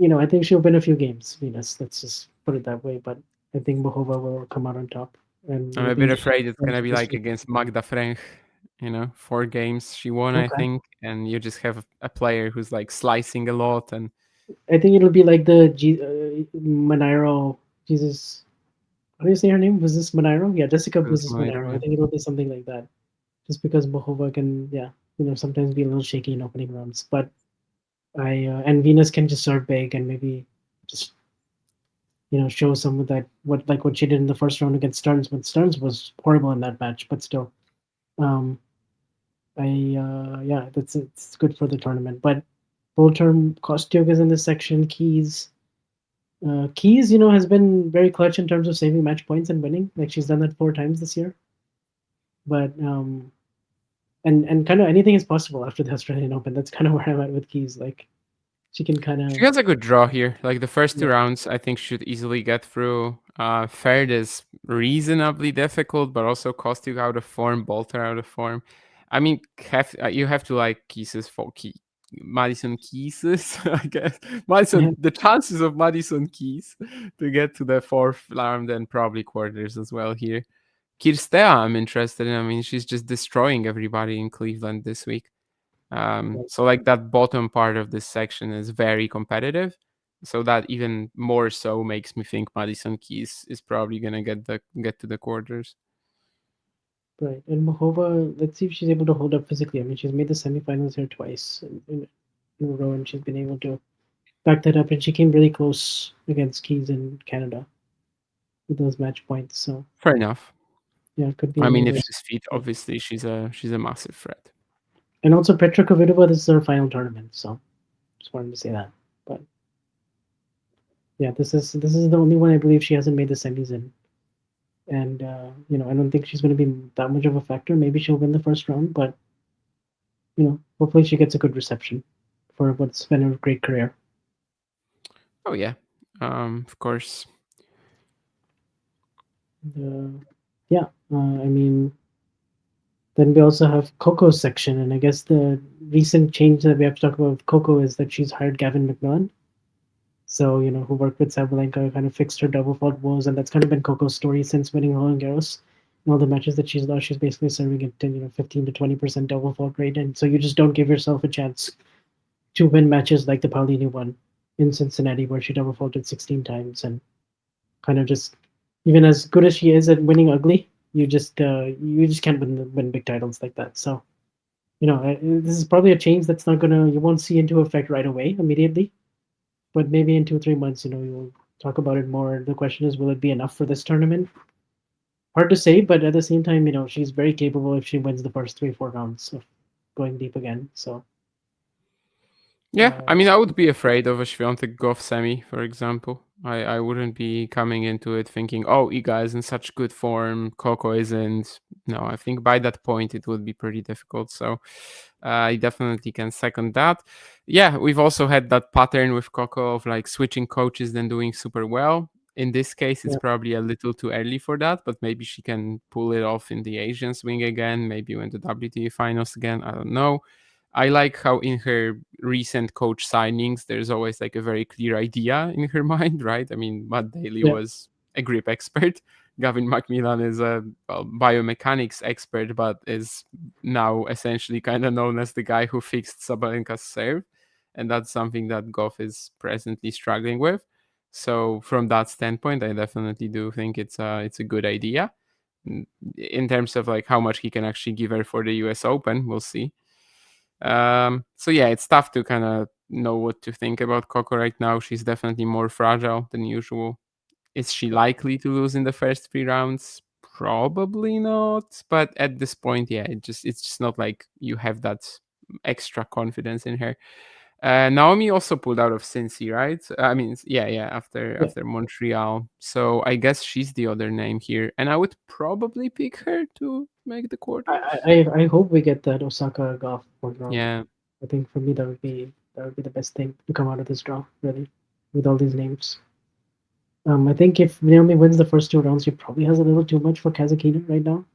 Speaker 3: I think she'll win a few games. Venus, let's just put it that way. But I think Mohova will come out on top, and
Speaker 4: I'm
Speaker 3: it'll
Speaker 4: a
Speaker 3: be
Speaker 4: bit
Speaker 3: interesting
Speaker 4: afraid it's
Speaker 3: to
Speaker 4: going to
Speaker 3: watch
Speaker 4: be
Speaker 3: this
Speaker 4: like
Speaker 3: week.
Speaker 4: against Magda Frank, 4 games she won, I
Speaker 3: Okay.
Speaker 4: think, and you just have a player who's like slicing a lot and
Speaker 3: I think it'll be like the Moniro. Jesus, how do you say her name? Was this Moniro? Yeah, Jessica was this Moniro. I
Speaker 4: yeah.
Speaker 3: think it'll be something like that. Just because Mohova can, yeah, sometimes be a little shaky in opening rounds. But and Venus can just serve big and maybe just show some of that what she did in the first round against Stearns. When Stearns was horrible in that match, but still, um, Yeah, it's good for the tournament. But full term Kostyuk is in this section. Keys, has been very clutch in terms of saving match points and winning. Like she's done that 4 times this year. But and kind of anything is possible after the Australian Open. That's kind of where I'm at with Keys. Like she can kind
Speaker 4: She
Speaker 3: of
Speaker 4: has a good draw here. Like the first two
Speaker 3: yeah
Speaker 4: rounds, I think should easily get through. Ferd is reasonably difficult, but also Kostyuk out of form, Bolter out of form. I mean, you have to like Keys for Madison Keys, I guess.
Speaker 3: yeah
Speaker 4: Madison, the chances of Madison Keys to get to the fourth round and probably quarters as well here. Kirstea, I'm interested in. I mean, she's just destroying everybody in Cleveland this week. So like that bottom part of this section is very competitive. So that even more so makes me think Madison Keys is probably gonna get to the quarters.
Speaker 3: right. And Mahova, let's see if she's able to hold up physically. I mean, she's made the semifinals here twice in a row, and she's been able to back that up. And she came really close against Keys in Canada with those match points. So
Speaker 4: Fair enough.
Speaker 3: yeah, it could be
Speaker 4: I mean, if
Speaker 3: another.
Speaker 4: she's fit, obviously she's a massive threat.
Speaker 3: And also Petra Kvitova, this is her final tournament, so just wanted to say that. But yeah, this is the only one I believe she hasn't made the semis in. And I don't think she's going to be that much of a factor. Maybe she'll win the first round, but hopefully she gets a good reception for what's been a great career.
Speaker 4: Oh yeah, of course.
Speaker 3: Yeah, I mean, then we also have Coco's section, and I guess the recent change that we have to talk about with Coco is that she's hired Gavin McMillan. So, who worked with Sabalenka, kind of fixed her double fault woes, and that's kind of been Coco's story since winning Roland Garros. In all the matches that she's lost, she's basically serving at 15 to 20% double fault rate, and so you just don't give yourself a chance to win matches like the Paulini one in Cincinnati, where she double faulted 16 times, and kind of just even as good as she is at winning ugly, you just can't win big titles like that. So this is probably a change that's not gonna you won't see into effect right away immediately, but maybe in 2 3 months, you'll talk about it more. The question is, will it be enough for this tournament? Hard to say, but at the same time, she's very capable if she wins the first 3 4 rounds of going deep again. So
Speaker 4: Yeah, I
Speaker 3: uh,
Speaker 4: mean, I would be afraid of a Świątek Goff semi, for example. I wouldn't be coming into it thinking, oh, Iga is in such good form, Coco isn't. No, I think by that point it would be pretty difficult. So I definitely can second that. Yeah, we've also had that pattern with Coco of like switching coaches, then doing super well. In this case, it's
Speaker 3: yeah,
Speaker 4: probably a little too early for that, but maybe she can pull it off in the Asian swing again, maybe win the WTA finals again. I don't know. I like how in her recent coach signings, there's always like a very clear idea in her mind, right? I mean, Matt Daly
Speaker 3: yeah,
Speaker 4: was a grip expert. Gavin Macmillan is a biomechanics expert, but is now essentially kind of known as the guy who fixed Sabalenka's serve. And that's something that Goff is presently struggling with. So from that standpoint, I definitely do think it's a good idea. In terms of like how much he can actually give her for the US Open, we'll see. So yeah, it's tough to kind of know what to think about Coco right now. She's definitely more fragile than usual. Is she likely to lose in the first 3 rounds? Probably not. But at this point, yeah, it's just not like you have that extra confidence in her. Naomi also pulled out of Cincy, right? I mean, yeah, after
Speaker 3: yeah.
Speaker 4: after Montreal. So I guess she's the other name here, and I would probably pick her to make the quarters.
Speaker 3: I hope we get that Osaka golf one round.
Speaker 4: Yeah,
Speaker 3: I think for me that would be the best thing to come out of this draw, really, with all these names. I think if Naomi wins the first 2 rounds, she probably has a little too much for Kazakina right now.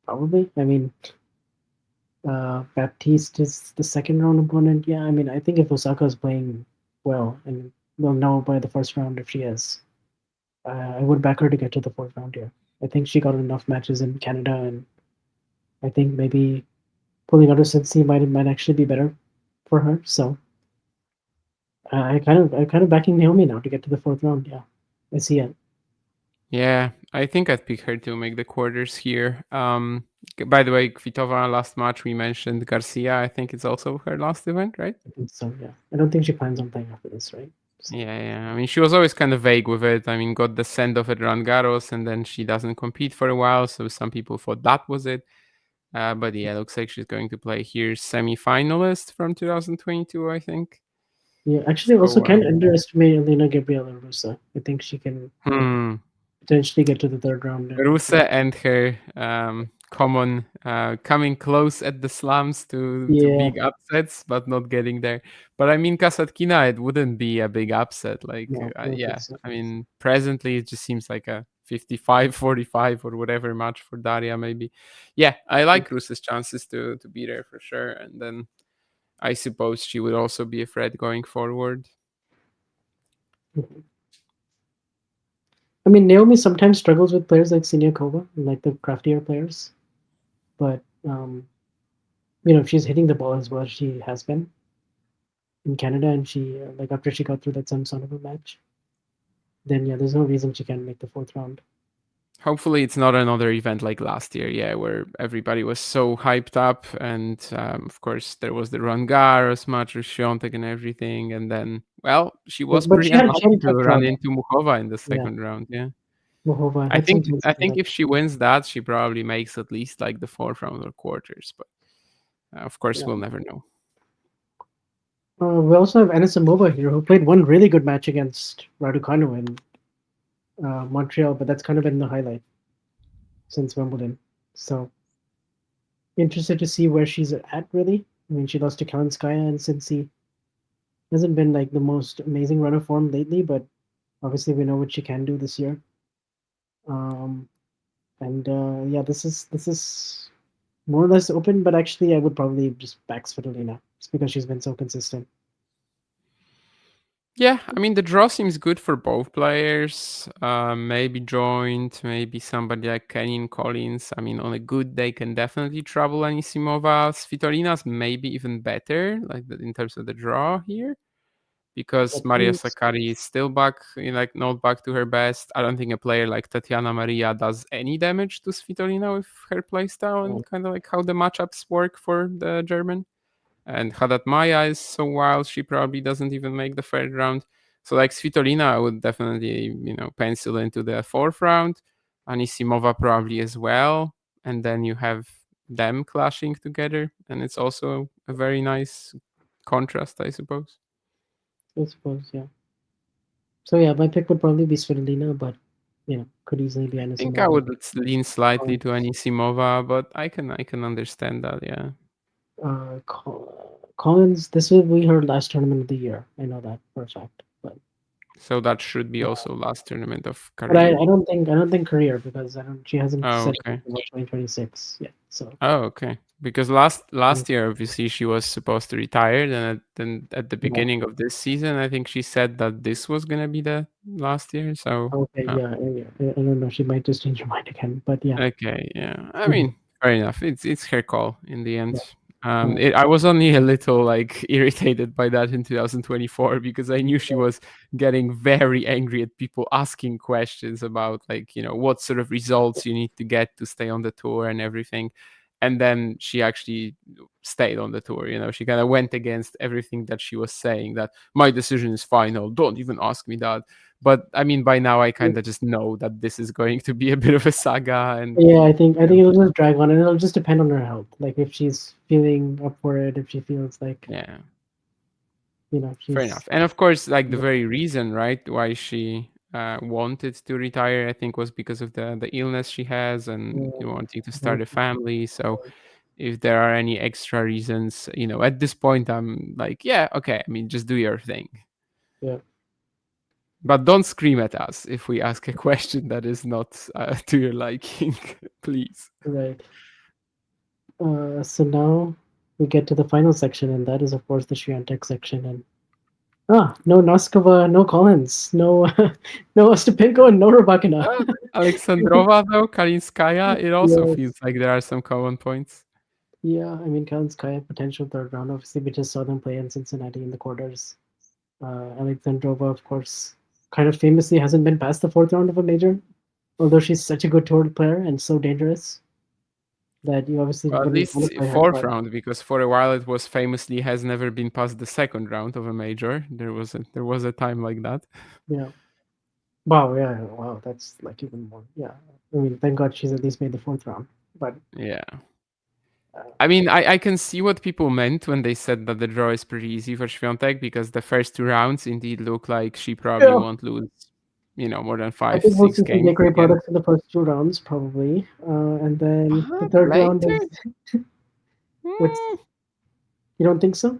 Speaker 3: Probably. I mean, Baptiste is the second round opponent. Yeah, I mean, I think if Osaka is playing well, and we'll know by the first round if she is, I would back her to get to the fourth round here. I think she got enough matches in Canada, and I think maybe pulling out of Cincy might actually be better for her. So I kind of backing Naomi now to get to the fourth round. Yeah, I see it.
Speaker 4: yeah. I think I'd pick her to make the quarters here. By the way, Kvitova last match we mentioned Garcia. I think it's also her last event, right?
Speaker 3: I think so. Yeah, I don't think she plans on playing after this, right? So
Speaker 4: Yeah. I mean, she was always kind of vague with it. I mean, got the send off at Roland Garros, and then she doesn't compete for a while. So some people thought that was it. But yeah, looks like she's going to play here semi-finalist from 2022, I think.
Speaker 3: Yeah, actually, also
Speaker 4: So,
Speaker 3: can't underestimate Elena Gabriela Russa. I think she can potentially get to the third round. And
Speaker 4: Rusa and her common coming close at the slams to
Speaker 3: yeah,
Speaker 4: big upsets, but not getting there. But I mean, Kasatkina, it wouldn't be a big upset. Like,
Speaker 3: no, I don't think
Speaker 4: yeah,
Speaker 3: so.
Speaker 4: I mean, presently it just seems like a 55-45 or whatever match for Daria, maybe. Yeah, I like Rusa's chances to be there for sure. And then I suppose she would also be a threat going forward.
Speaker 3: Mhm. I mean, Naomi sometimes struggles with players like Siniakova, like the craftier players, but if she's hitting the ball as well as she has been in Canada, and she like after she got through that Samsonova match, then yeah, there's no reason she can't make the fourth round.
Speaker 4: Hopefully it's not another event like last year, yeah, where everybody was so hyped up, and of course there was the Roland Garros match with Świątek and everything, and then well, she was
Speaker 3: But
Speaker 4: pretty
Speaker 3: she had
Speaker 4: unlucky
Speaker 3: a
Speaker 4: to
Speaker 3: tough draw.
Speaker 4: run into Muchova in the
Speaker 3: Yeah,
Speaker 4: second round. Yeah,
Speaker 3: Mohova
Speaker 4: I
Speaker 3: had some
Speaker 4: think
Speaker 3: chances
Speaker 4: I
Speaker 3: in
Speaker 4: think
Speaker 3: that.
Speaker 4: if she wins that, she probably makes at least like the fourth round or quarters, but of course
Speaker 3: Yeah.
Speaker 4: we'll never know.
Speaker 3: We also have Anisimova here, who played one really good match against Raducanu in Montreal, but that's kind of been the highlight since Wimbledon. So interested to see where she's at. Really, I mean, she lost to Kalinskaya, and Cincy hasn't been like the most amazing run of form lately, but obviously we know what she can do this year. Um, and yeah, this is more or less open, but actually I would probably just back Svitolina just because she's been so consistent.
Speaker 4: Yeah, I mean the draw seems good for both players. Maybe joint, maybe somebody like Kenyon Collins. I mean, on a good day can definitely trouble Anisimova. Svitolina's maybe even better, like in terms of the draw here, because
Speaker 3: That
Speaker 4: Maria
Speaker 3: means
Speaker 4: Sakkari is still back, like not back to her best. I don't think a player like Tatiana Maria does any damage to Svitolina with her playstyle and kind of like how the matchups work for the German. And Haddad Maya is so wild, she probably doesn't even make the third round. So like Svitolina, I would definitely, pencil into the fourth round. Anisimova probably as well. And then you have them clashing together. And it's also a very nice contrast, I suppose.
Speaker 3: I suppose, yeah. So yeah, my pick would probably be Svitolina, but could easily be
Speaker 4: I think I
Speaker 3: Anisimova.
Speaker 4: would lean slightly to Anisimova, but I can understand that, yeah.
Speaker 3: Collins, this will be her last tournament of the year. I know that for a fact,
Speaker 4: So that should be
Speaker 3: uh,
Speaker 4: also last tournament of
Speaker 3: but I,
Speaker 4: career.
Speaker 3: I don't think I don't think career because I don't she hasn't
Speaker 4: Oh,
Speaker 3: said
Speaker 4: okay.
Speaker 3: anything about 2026 yet. So
Speaker 4: Oh, okay. Because last year, obviously, she was supposed to retire. Then at the
Speaker 3: yeah,
Speaker 4: beginning of this season, I think she said that this was gonna be the last year. So,
Speaker 3: okay, yeah, I don't know. She might just change her mind again, but yeah,
Speaker 4: okay, yeah. I
Speaker 3: Mhm.
Speaker 4: mean, fair enough. It's her call in the
Speaker 3: Yeah.
Speaker 4: end.
Speaker 3: Uh,
Speaker 4: I was only a little like irritated by that in 2024 because I knew she was getting very angry at people asking questions about like what sort of results you need to get to stay on the tour and everything. And then she actually stayed on the tour. She kind of went against everything that she was saying. That my decision is final. Don't even ask me that. But I mean, by now I kind of just know that this is going to be a bit of a saga, and
Speaker 3: yeah, I think I
Speaker 4: you know,
Speaker 3: think it'll just drag on, and it'll just depend on her health. Like if she's feeling up for it, if she feels like
Speaker 4: yeah. Fair
Speaker 3: she's
Speaker 4: enough. And of course, like the
Speaker 3: yeah,
Speaker 4: very reason, right, why she wanted to retire, I think, was because of the illness she has and wanting to start a family. So if there are any extra reasons, at this point, I'm like, yeah, okay. I mean, just do your thing,
Speaker 3: yeah,
Speaker 4: but don't scream at us if we ask a question that is not to your liking, please.
Speaker 3: right. So now we get to the final section, and that is of course the Świątek section. And no Noskova, no Collins, no no Ostapenko, and no Rybakina.
Speaker 4: Alexandrova, though, Kalinskaya, it also feels
Speaker 3: Yes.
Speaker 4: like there are some common points.
Speaker 3: Yeah, I mean Kalinskaya potential third round. Obviously, we just saw them play in Cincinnati in the quarters. Alexandrova, of course, kind of famously hasn't been past the fourth round of a major, although she's such a good tour player and so dangerous that you obviously
Speaker 4: Well, at
Speaker 3: wouldn't want
Speaker 4: least
Speaker 3: to play her.
Speaker 4: fourth
Speaker 3: But
Speaker 4: round, because for a while it was famously has never been past the second round of a major. There was a time like that.
Speaker 3: yeah, wow, yeah, wow, that's like even more. Yeah, I mean, thank God she's at least made the fourth round. But
Speaker 4: Yeah. I mean, I can see what people meant when they said that the draw is pretty easy for Świątek because the first two rounds indeed look like she probably
Speaker 3: Yeah.
Speaker 4: won't lose, more than
Speaker 3: I
Speaker 4: five,
Speaker 3: think we'll
Speaker 4: six
Speaker 3: see some
Speaker 4: games
Speaker 3: bakery
Speaker 4: again.
Speaker 3: products in the first two rounds, probably. And then the third round
Speaker 4: Later?
Speaker 3: is what's
Speaker 4: Mm,
Speaker 3: you don't think so?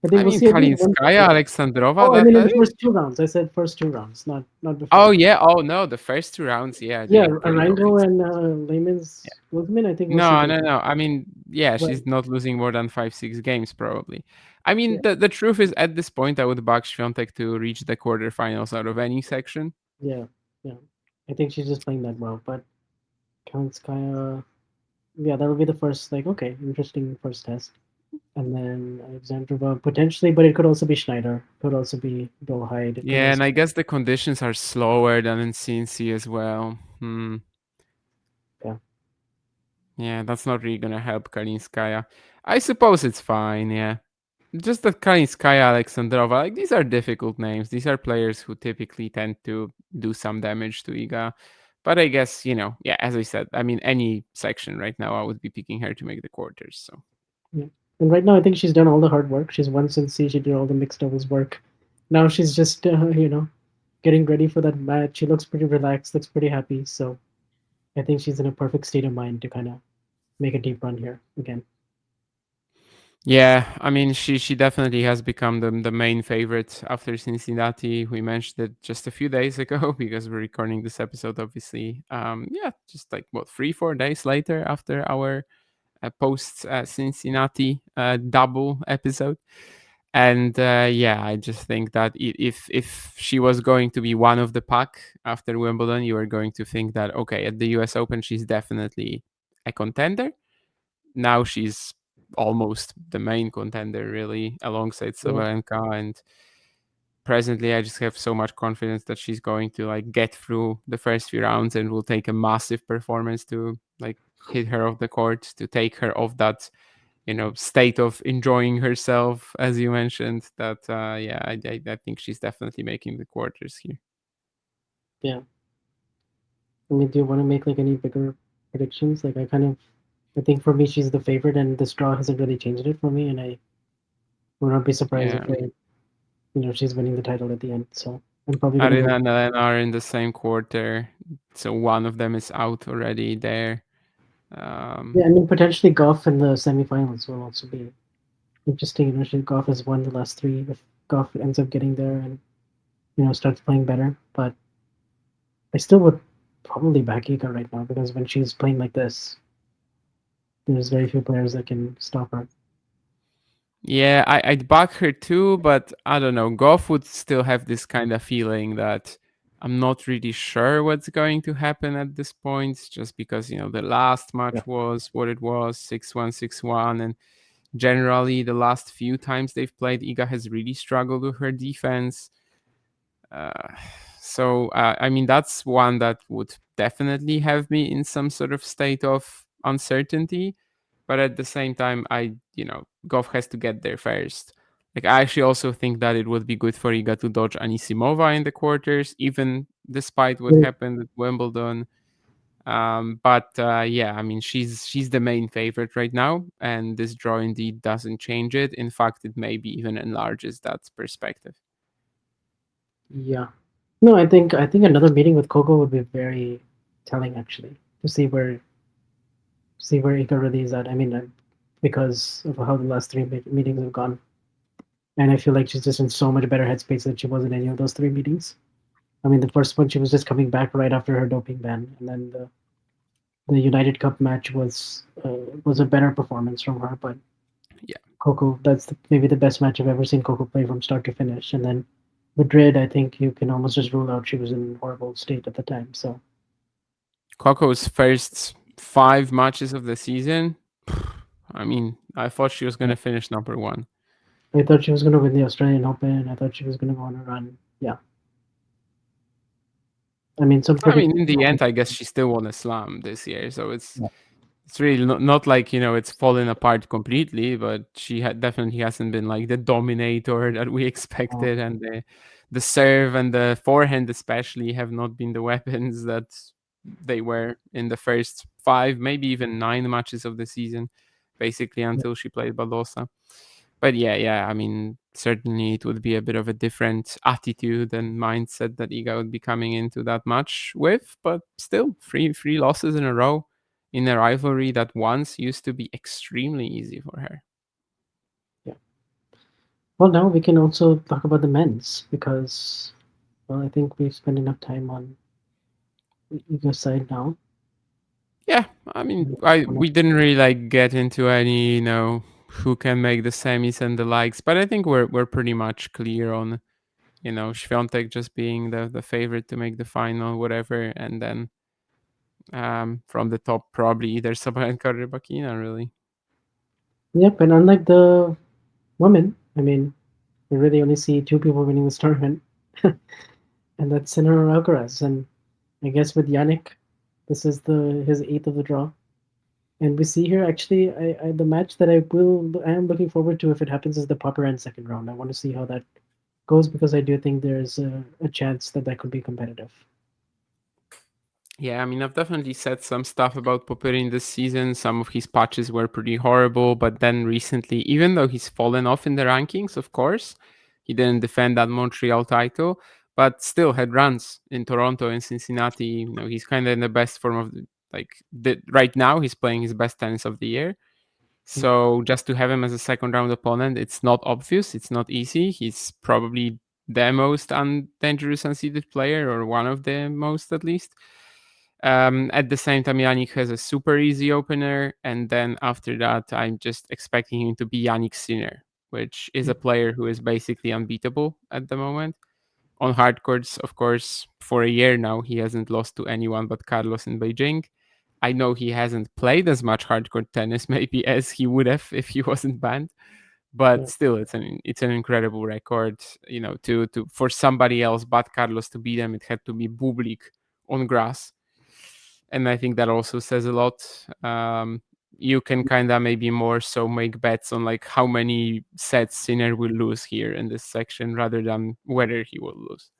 Speaker 3: I think
Speaker 4: I
Speaker 3: we'll
Speaker 4: mean,
Speaker 3: see at least one
Speaker 4: Kalinskaya,
Speaker 3: bakery.
Speaker 4: Alexandrova,
Speaker 3: Oh, I
Speaker 4: that
Speaker 3: mean in
Speaker 4: I
Speaker 3: the
Speaker 4: think.
Speaker 3: first two rounds. I said first two rounds, not
Speaker 4: Oh
Speaker 3: before.
Speaker 4: yeah. Oh no, the first two rounds, yeah, they
Speaker 3: Yeah,
Speaker 4: look pretty
Speaker 3: Arango
Speaker 4: obvious.
Speaker 3: and Lehman's Guzman, I think we'll see
Speaker 4: No, no,
Speaker 3: bakery.
Speaker 4: no. I mean, yeah,
Speaker 3: But
Speaker 4: she's not losing more than 5, 6 games probably. I
Speaker 3: yeah,
Speaker 4: mean, the truth is, at this point, I would back Świątek to reach the quarterfinals out of any section.
Speaker 3: yeah, yeah. I think she's just playing that well. But Kalinskaya, yeah, that'll be the first, like, okay, interesting first test. And then Alexandrova potentially, but it could also be Schneider. Could also be Bill Hyde. It could
Speaker 4: Yeah,
Speaker 3: also
Speaker 4: and I guess the conditions are slower than in CNC as well. Hmm.
Speaker 3: yeah.
Speaker 4: Yeah, that's not really gonna help Kalinskaya. I suppose it's fine. Yeah, just that Kalinskaya, Alexandrova, like these are difficult names. These are players who typically tend to do some damage to Iga. But I guess yeah. As I said, I mean, any section right now, I would be picking her to make the quarters. So
Speaker 3: Yeah. And right now, I think she's done all the hard work. She's won since C. She did all the mixed doubles work. Now she's just, getting ready for that match. She looks pretty relaxed, looks pretty happy. So I think she's in a perfect state of mind to kind of make a deep run here again.
Speaker 4: yeah, I mean, she definitely has become the main favorite after Cincinnati. We mentioned it just a few days ago because we're recording this episode, obviously. Yeah, just like what 3, 4 days later after our post Cincinnati double episode. And yeah, I just think that if she was going to be one of the pack after Wimbledon, you were going to think that okay, at the U.S. Open, she's definitely a contender. Now she's almost the main contender, really, alongside
Speaker 3: Yeah.
Speaker 4: Sabalenka. And presently, I just have so much confidence that she's going to like get through the first few rounds and will take a massive performance to like hit her off the court, to take her off that state of enjoying herself, as you mentioned. That yeah, I think she's definitely making the quarters here.
Speaker 3: Yeah. I mean, do you want to make like any bigger predictions? Like, I think for me, she's the favorite, and this draw hasn't really changed it for me. And I would not be surprised
Speaker 4: Yeah,
Speaker 3: if she's winning the title at the end. So I'm probably gonna
Speaker 4: Arina
Speaker 3: go.
Speaker 4: and Elena are in the same quarter, so one of them is out already there. um
Speaker 3: Yeah, I mean, potentially Goff in the semifinals will also be interesting. Goff has won the last three. If Goff ends up getting there and starts playing better, but I still would probably back Ika right now because when she's playing like this, there's very few players that can stop her.
Speaker 4: Yeah, I'd back her too, but I don't know. Goff would still have this kind of feeling that I'm not really sure what's going to happen at this point, just because, the last
Speaker 3: Yeah,
Speaker 4: match was what it was, 6-1, 6-1. And generally, the last few times they've played, Iga has really struggled with her defense. Uh, so, I mean, that's one that would definitely have me in some sort of state of uncertainty. But at the same time, Goff has to get there first. Like, I actually also think that it would be good for Iga to dodge Anisimova in the quarters, even despite what
Speaker 3: yeah,
Speaker 4: happened at Wimbledon. But yeah, I mean, she's the main favorite right now, and this draw indeed doesn't change it. In fact, it maybe even enlarges that perspective.
Speaker 3: yeah. No, I think another meeting with Coco would be very telling actually to see where Ika really is at. I mean, because of how the last three meetings have gone, and I feel like she's just in so much better headspace than she was in any of those three meetings. I mean, the first one she was just coming back right after her doping ban, and then the United Cup match was a better performance from her. But
Speaker 4: Yeah.
Speaker 3: Coco, that's maybe the best match I've ever seen Coco play from start to finish. And then Madrid, I think you can almost just rule out she was in a horrible state at the time. So
Speaker 4: Coco's first 5 matches of the season. I mean, I thought she was
Speaker 3: yeah.
Speaker 4: gonna finish number one.
Speaker 3: I thought she was going to win the Australian Open. I thought she was going to go on a run. Yeah, I mean, some
Speaker 4: I
Speaker 3: pretty.
Speaker 4: mean, in the end, I guess she still won a slam this year, so it's
Speaker 3: Yeah,
Speaker 4: it's really not like it's fallen apart completely, but she definitely hasn't been like the dominator that we expected, and the serve and the forehand especially have not been the weapons that they were in the first 5, maybe even 9 matches of the season. basically until she played Badosa. But yeah, I mean, certainly it would be a bit of a different attitude and mindset that Iga would be coming into that match with. But still, three losses in a row in a rivalry that once used to be extremely easy for her.
Speaker 3: Yeah. Well, now we can also talk about the men's because, well, I think we've spent enough time on Iga's side now.
Speaker 4: Yeah, I mean, we didn't really like get into any, who can make the semis and the likes, but I think we're pretty much clear on, Świątek just being the favorite to make the final, whatever, and then from the top probably either Sabalenka or Rybakina, really.
Speaker 3: Yep, and unlike the women, I mean, we really only see two people winning this tournament, and that's Sinner or Alcaraz. And I guess with Yannick, this is his eighth of the draw. And we see here actually the match that I am looking forward to if it happens is the proper end second round. I want to see how that goes because I do think there's a chance that could be competitive.
Speaker 4: Yeah, I mean, I've definitely said some stuff about Popyrin this season. Some of his patches were pretty horrible, but then recently, even though he's fallen off in the rankings, of course, he didn't defend that Montreal title, but still had runs in Toronto and Cincinnati. He's kind of in the best form of right now. He's playing his best tennis of the year. So just to have him as a second round opponent, it's not obvious. It's not easy. He's probably the most dangerous unseeded player, or one of the most at least. At the same time, Yannick has a super easy opener, and then after that, I'm just expecting him to be Yannick Sinner, which is a player who is basically unbeatable at the moment. On hard courts, of course, for a year now, he hasn't lost to anyone but Carlos in Beijing. I know he hasn't played as much hardcourt tennis maybe as he would have if he wasn't banned, but
Speaker 3: Yeah.
Speaker 4: still, it's an incredible record. To for somebody else but Carlos to beat him, it had to be Bublik on grass, and I think that also says a lot. You can kind of maybe more so make bets on like how many sets Sinner will lose here in this section rather than whether he will lose.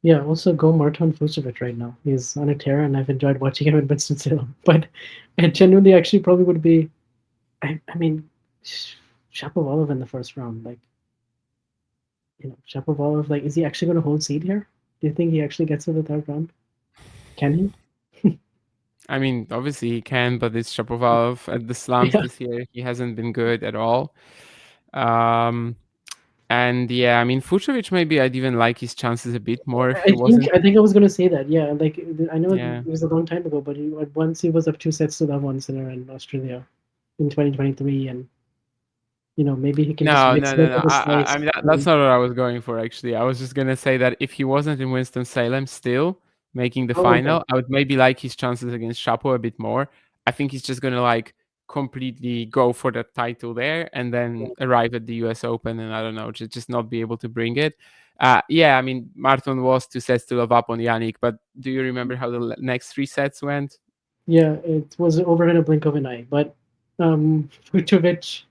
Speaker 3: Yeah, also go Marton Fucsovics right now. He's on a tear, and I've enjoyed watching him in Winston-Salem. But I genuinely actually probably would be. I mean, Shapovalov in the first round. Like, Shapovalov, like, is he actually going to hold seed here? Do you think he actually gets to the third round? Can he?
Speaker 4: I mean, obviously he can, but it's Shapovalov at the slams
Speaker 3: Yeah.
Speaker 4: this year. He hasn't been good at all. And yeah, I mean, Fucsovics, maybe I'd even like his chances a bit more if he wasn't.
Speaker 3: I think I was gonna say that. Yeah, like I know
Speaker 4: Yeah.
Speaker 3: it was a long time ago, but once he was up 2 sets to love one Sinner in Australia in 2023, and maybe he can just
Speaker 4: No,
Speaker 3: mix
Speaker 4: no,
Speaker 3: it
Speaker 4: no,
Speaker 3: up
Speaker 4: no.
Speaker 3: with a
Speaker 4: I
Speaker 3: slice.
Speaker 4: mean, that's not what I was going for, actually. I was just going to say that if he wasn't in Winston-Salem still making the
Speaker 3: Oh, okay.
Speaker 4: final, I would maybe like his chances against Chapo a bit more. I think he's just going to like completely go for that title there and then
Speaker 3: Yeah.
Speaker 4: arrive at the US Open and I don't know, just not be able to bring it. Yeah, I mean, Martin was 2 sets to love up on Yannick, but do you remember how the next 3 sets went?
Speaker 3: Yeah, it was over in a blink of an eye. But Vucevic,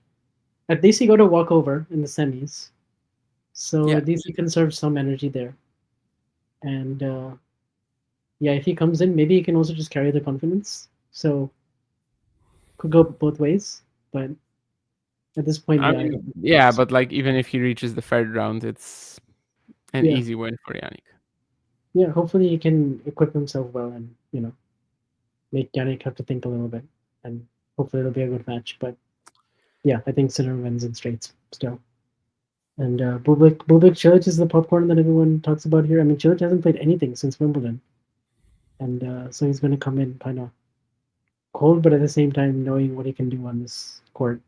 Speaker 3: at least he got a walkover in the semis, so
Speaker 4: Yeah.
Speaker 3: at least he conserved some energy there. And yeah, if he comes in, maybe he can also just carry the confidence. So could go both ways. But at this point,
Speaker 4: I
Speaker 3: yeah,
Speaker 4: mean, yeah, but like even if he reaches the third round, it's an
Speaker 3: yeah,
Speaker 4: easy win for Yannick.
Speaker 3: yeah. Hopefully, he can equip himself well and make Yannick have to think a little bit, and hopefully it'll be a good match. But yeah, I think Sinner wins in straights still. And Bublik Cilic is the popcorn that everyone talks about here. I mean, Cilic hasn't played anything since Wimbledon, and so he's going to come in kind of cold, but at the same time knowing what he can do on this court.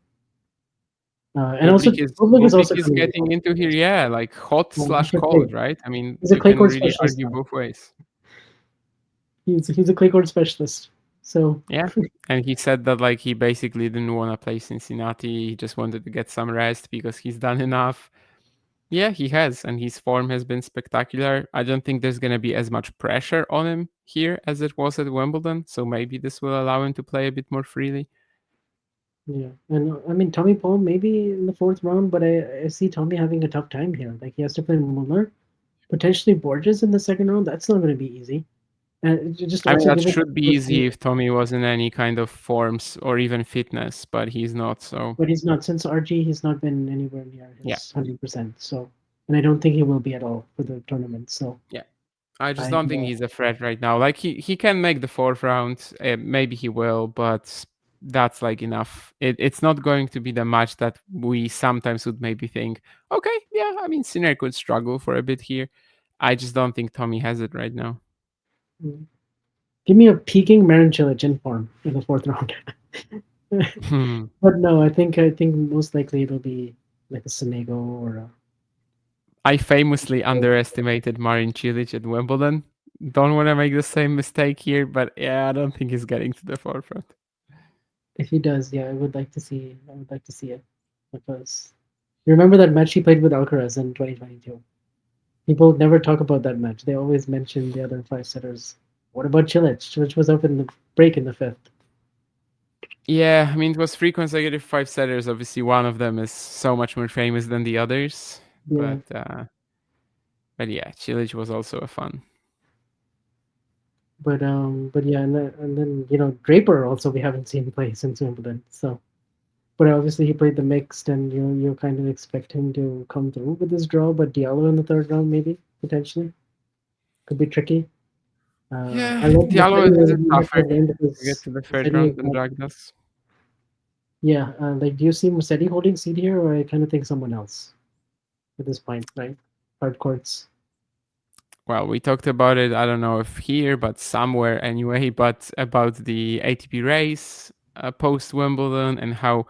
Speaker 3: And also, Bublik is
Speaker 4: Bublik
Speaker 3: also
Speaker 4: is
Speaker 3: coming in
Speaker 4: getting
Speaker 3: cold.
Speaker 4: into here, yeah, like hot slash
Speaker 3: He's a clay.
Speaker 4: cold, right? I mean,
Speaker 3: He's a
Speaker 4: you
Speaker 3: clay
Speaker 4: can
Speaker 3: court
Speaker 4: really
Speaker 3: specialist
Speaker 4: argue
Speaker 3: now.
Speaker 4: both ways.
Speaker 3: He's a clay court specialist. So
Speaker 4: Yeah. And he said that like he basically didn't want to play Cincinnati. He just wanted to get some rest because he's done enough. Yeah, he has, and his form has been spectacular. I don't think there's gonna be as much pressure on him here as it was at Wimbledon, so maybe this will allow him to play a bit more freely.
Speaker 3: yeah, and I mean Tommy Paul maybe in the fourth round, but I see Tommy having a tough time here. Like he has to play Muller, potentially Borges in the second round. That's not going to be easy. And just
Speaker 4: I mean,
Speaker 3: also
Speaker 4: that
Speaker 3: give it
Speaker 4: should be easy if Tommy was in any kind of forms or even fitness, but he's not. So
Speaker 3: but he's not since RG. He's not been anywhere near
Speaker 4: yeah,
Speaker 3: his 100%. So, and I don't think he will be at all for the tournament. So,
Speaker 4: yeah. I just
Speaker 3: I
Speaker 4: don't think he's a threat right now. Like he can make the fourth round. Maybe he will, but that's like enough. It's not going to be the match that we sometimes would maybe think. Okay, yeah. I mean, Sinner could struggle for a bit here. I just don't think Tommy has it right now.
Speaker 3: mm, give me a peaking Marin Cilic in form in the fourth round.
Speaker 4: Hmm.
Speaker 3: But no, I think most likely it'll be like a Sonego or a.
Speaker 4: I famously underestimated Marin Cilic at Wimbledon. Don't want to make the same mistake here, but yeah, I don't think he's getting to the forefront.
Speaker 3: If he does, yeah, I would like to see. I would like to see it because you remember that match he played with Alcaraz in 2022. People never talk about that match. They always mention the other five setters. What about Cilic, which was up in the break in the fifth?
Speaker 4: Yeah, I mean, it was three consecutive five setters. Obviously, one of them is so much more famous than the others.
Speaker 3: Yeah,
Speaker 4: But yeah, Chilich was also a fun.
Speaker 3: but yeah, and then Draper also we haven't seen play since Wimbledon. So, but obviously he played the mixed, and you kind of expect him to come through with this draw. But Diallo in the third round maybe potentially could be tricky.
Speaker 4: Yeah,
Speaker 3: I like
Speaker 4: Diallo is
Speaker 3: Musetti in the
Speaker 4: tougher
Speaker 3: third round
Speaker 4: to get
Speaker 3: because
Speaker 4: to the third
Speaker 3: Musetti
Speaker 4: round
Speaker 3: is
Speaker 4: than
Speaker 3: not.
Speaker 4: Drag does.
Speaker 3: Yeah, like do you see Musetti holding seed here, or I kind of think someone else at this point, right? Hard courts.
Speaker 4: Well, we talked about it. I don't know if here, but somewhere anyway. But about the ATP race post Wimbledon and how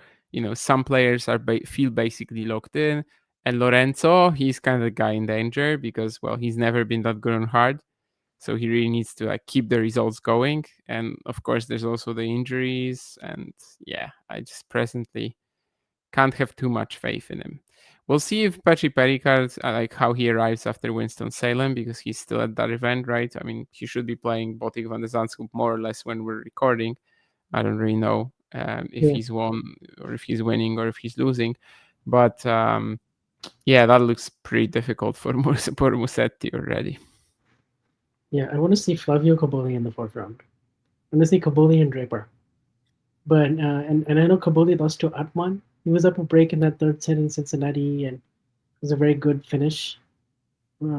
Speaker 4: some players are feel basically locked in. And Lorenzo, he's kind of the guy in danger because well, he's never been that good on hard. So he really needs to like keep the results going. And of course, there's also the injuries. And yeah, I just presently can't have too much faith in him. We'll see if Patrick Pericard, like how he arrives after Winston Salem, because he's still at that event, right? I mean, he should be playing Botic van de Zandschulp more or less when we're recording. I don't really know if
Speaker 3: Yeah,
Speaker 4: he's won or if he's winning or if he's losing. But yeah, that looks pretty difficult for Musetti already.
Speaker 3: yeah. I want to see Flavio Caboli in the fourth round. I want to see Caboli and Draper. But and I know Caboli lost to Atman. He was up a break in that third set in Cincinnati, and it was a very good finish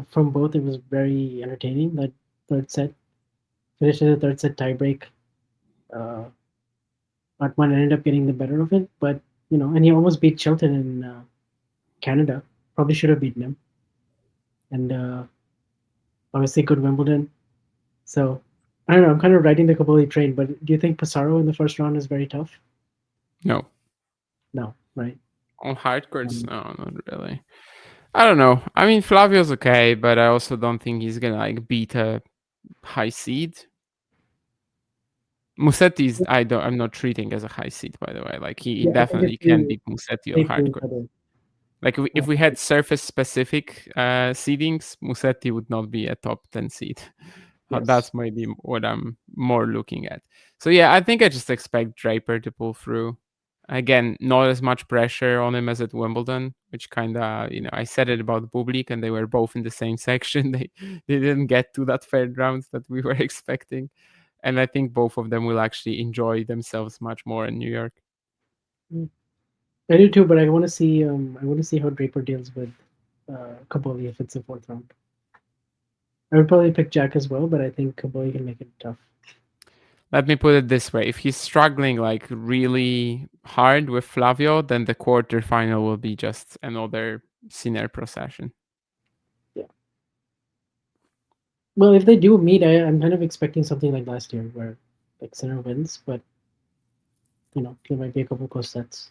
Speaker 3: from both. It was very entertaining. That third set finished in the third set tiebreak. Uh, Atman ended up getting the better of it, but and he almost beat Chilton in Canada. Probably should have beaten him. And obviously, good Wimbledon. So I don't know. I'm kind of riding the Caboli train, but do you think Pissarro in the first round is very tough?
Speaker 4: No.
Speaker 3: No, right?
Speaker 4: On hard courts,
Speaker 3: Um,
Speaker 4: no, not really. I don't know. I mean, Flavio's okay, but I also don't think he's gonna like beat a high seed. Musetti's I'm not treating as a high seed, by the way. Like he
Speaker 3: yeah, I think
Speaker 4: definitely
Speaker 3: if
Speaker 4: can
Speaker 3: you
Speaker 4: beat Musetti on
Speaker 3: play to
Speaker 4: hardcore.
Speaker 3: each other,
Speaker 4: Like if we had surface specific seedings, Musetti would not be a top 10 seed.
Speaker 3: yes.
Speaker 4: That's maybe what I'm more looking at. So yeah, I think I just expect Draper to pull through. Again, not as much pressure on him as at Wimbledon, which kind of, I said it about Bublik and they were both in the same section. They didn't get to that third round that we were expecting. And I think both of them will actually enjoy themselves much more in New York.
Speaker 3: Mm. I do too, but I want to see how Draper deals with Caboli if it's a fourth round. I would probably pick Jack as well, but I think Caboli can make it tough.
Speaker 4: Let me put it this way: if he's struggling like really hard with Flavio, then the quarterfinal will be just another Sinner procession.
Speaker 3: Yeah. Well, if they do meet, I'm kind of expecting something like last year, where like Sinner wins, but there might be a couple close sets.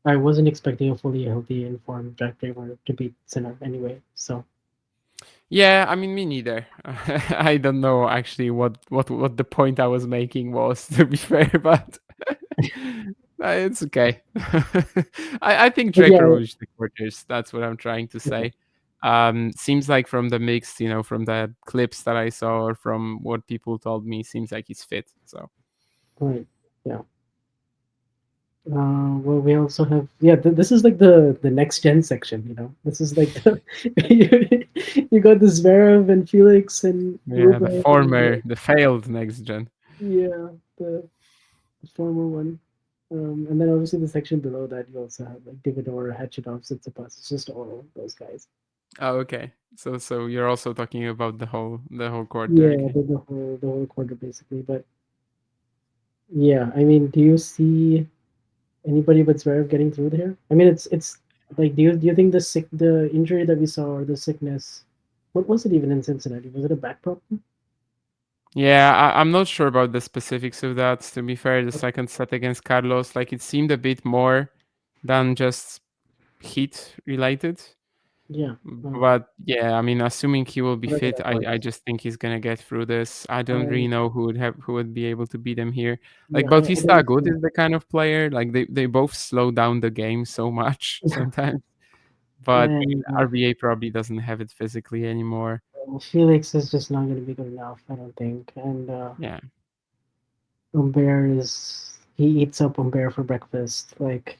Speaker 3: I wasn't expecting a fully healthy, informed Jack Draper to beat Sinner anyway. So
Speaker 4: Yeah, I mean, me neither. I don't know actually what the point I was making was, to be fair, but it's okay. I think
Speaker 3: but yeah,
Speaker 4: Draper will reach the quarters. That's what I'm trying to
Speaker 3: yeah,
Speaker 4: say. Seems like from the mix, from the clips that I saw or from what people told me, seems like he's fit. So
Speaker 3: right, yeah. Well, we also have this is like the next gen section. This is like you got the Zverev and Felix and
Speaker 4: Yeah,
Speaker 3: Rublev and
Speaker 4: the failed next gen.
Speaker 3: yeah, the former one. And then obviously the section below that you also have like Dividor, Hatchetov, Tsitsipas. It's just all those guys.
Speaker 4: Oh, okay. So you're also talking about the whole quarter.
Speaker 3: Yeah,
Speaker 4: Okay.
Speaker 3: the whole quarter basically. But yeah, I mean, do you see anybody but Zverev getting through there? I mean, it's like, do you think the injury that we saw or the sickness, what was it even in Cincinnati? Was it a back problem?
Speaker 4: Yeah, I'm not sure about the specifics of that. To be fair, the second set against Carlos, like it seemed a bit more than just heat related.
Speaker 3: Yeah,
Speaker 4: But yeah, I mean, assuming he will be
Speaker 3: whatever
Speaker 4: fit,
Speaker 3: that
Speaker 4: I
Speaker 3: was.
Speaker 4: just think he's gonna get through this. I don't really
Speaker 3: Um,
Speaker 4: know who would be able to beat him here. Like
Speaker 3: yeah, I
Speaker 4: Bautista
Speaker 3: don't.
Speaker 4: Agut is the kind of player like they both slow down the game so much sometimes. But
Speaker 3: And
Speaker 4: RBA probably doesn't have it physically anymore.
Speaker 3: Felix is just not going to be good enough, I don't think. And
Speaker 4: Yeah,
Speaker 3: Humbert is he eats up Humbert for breakfast. Like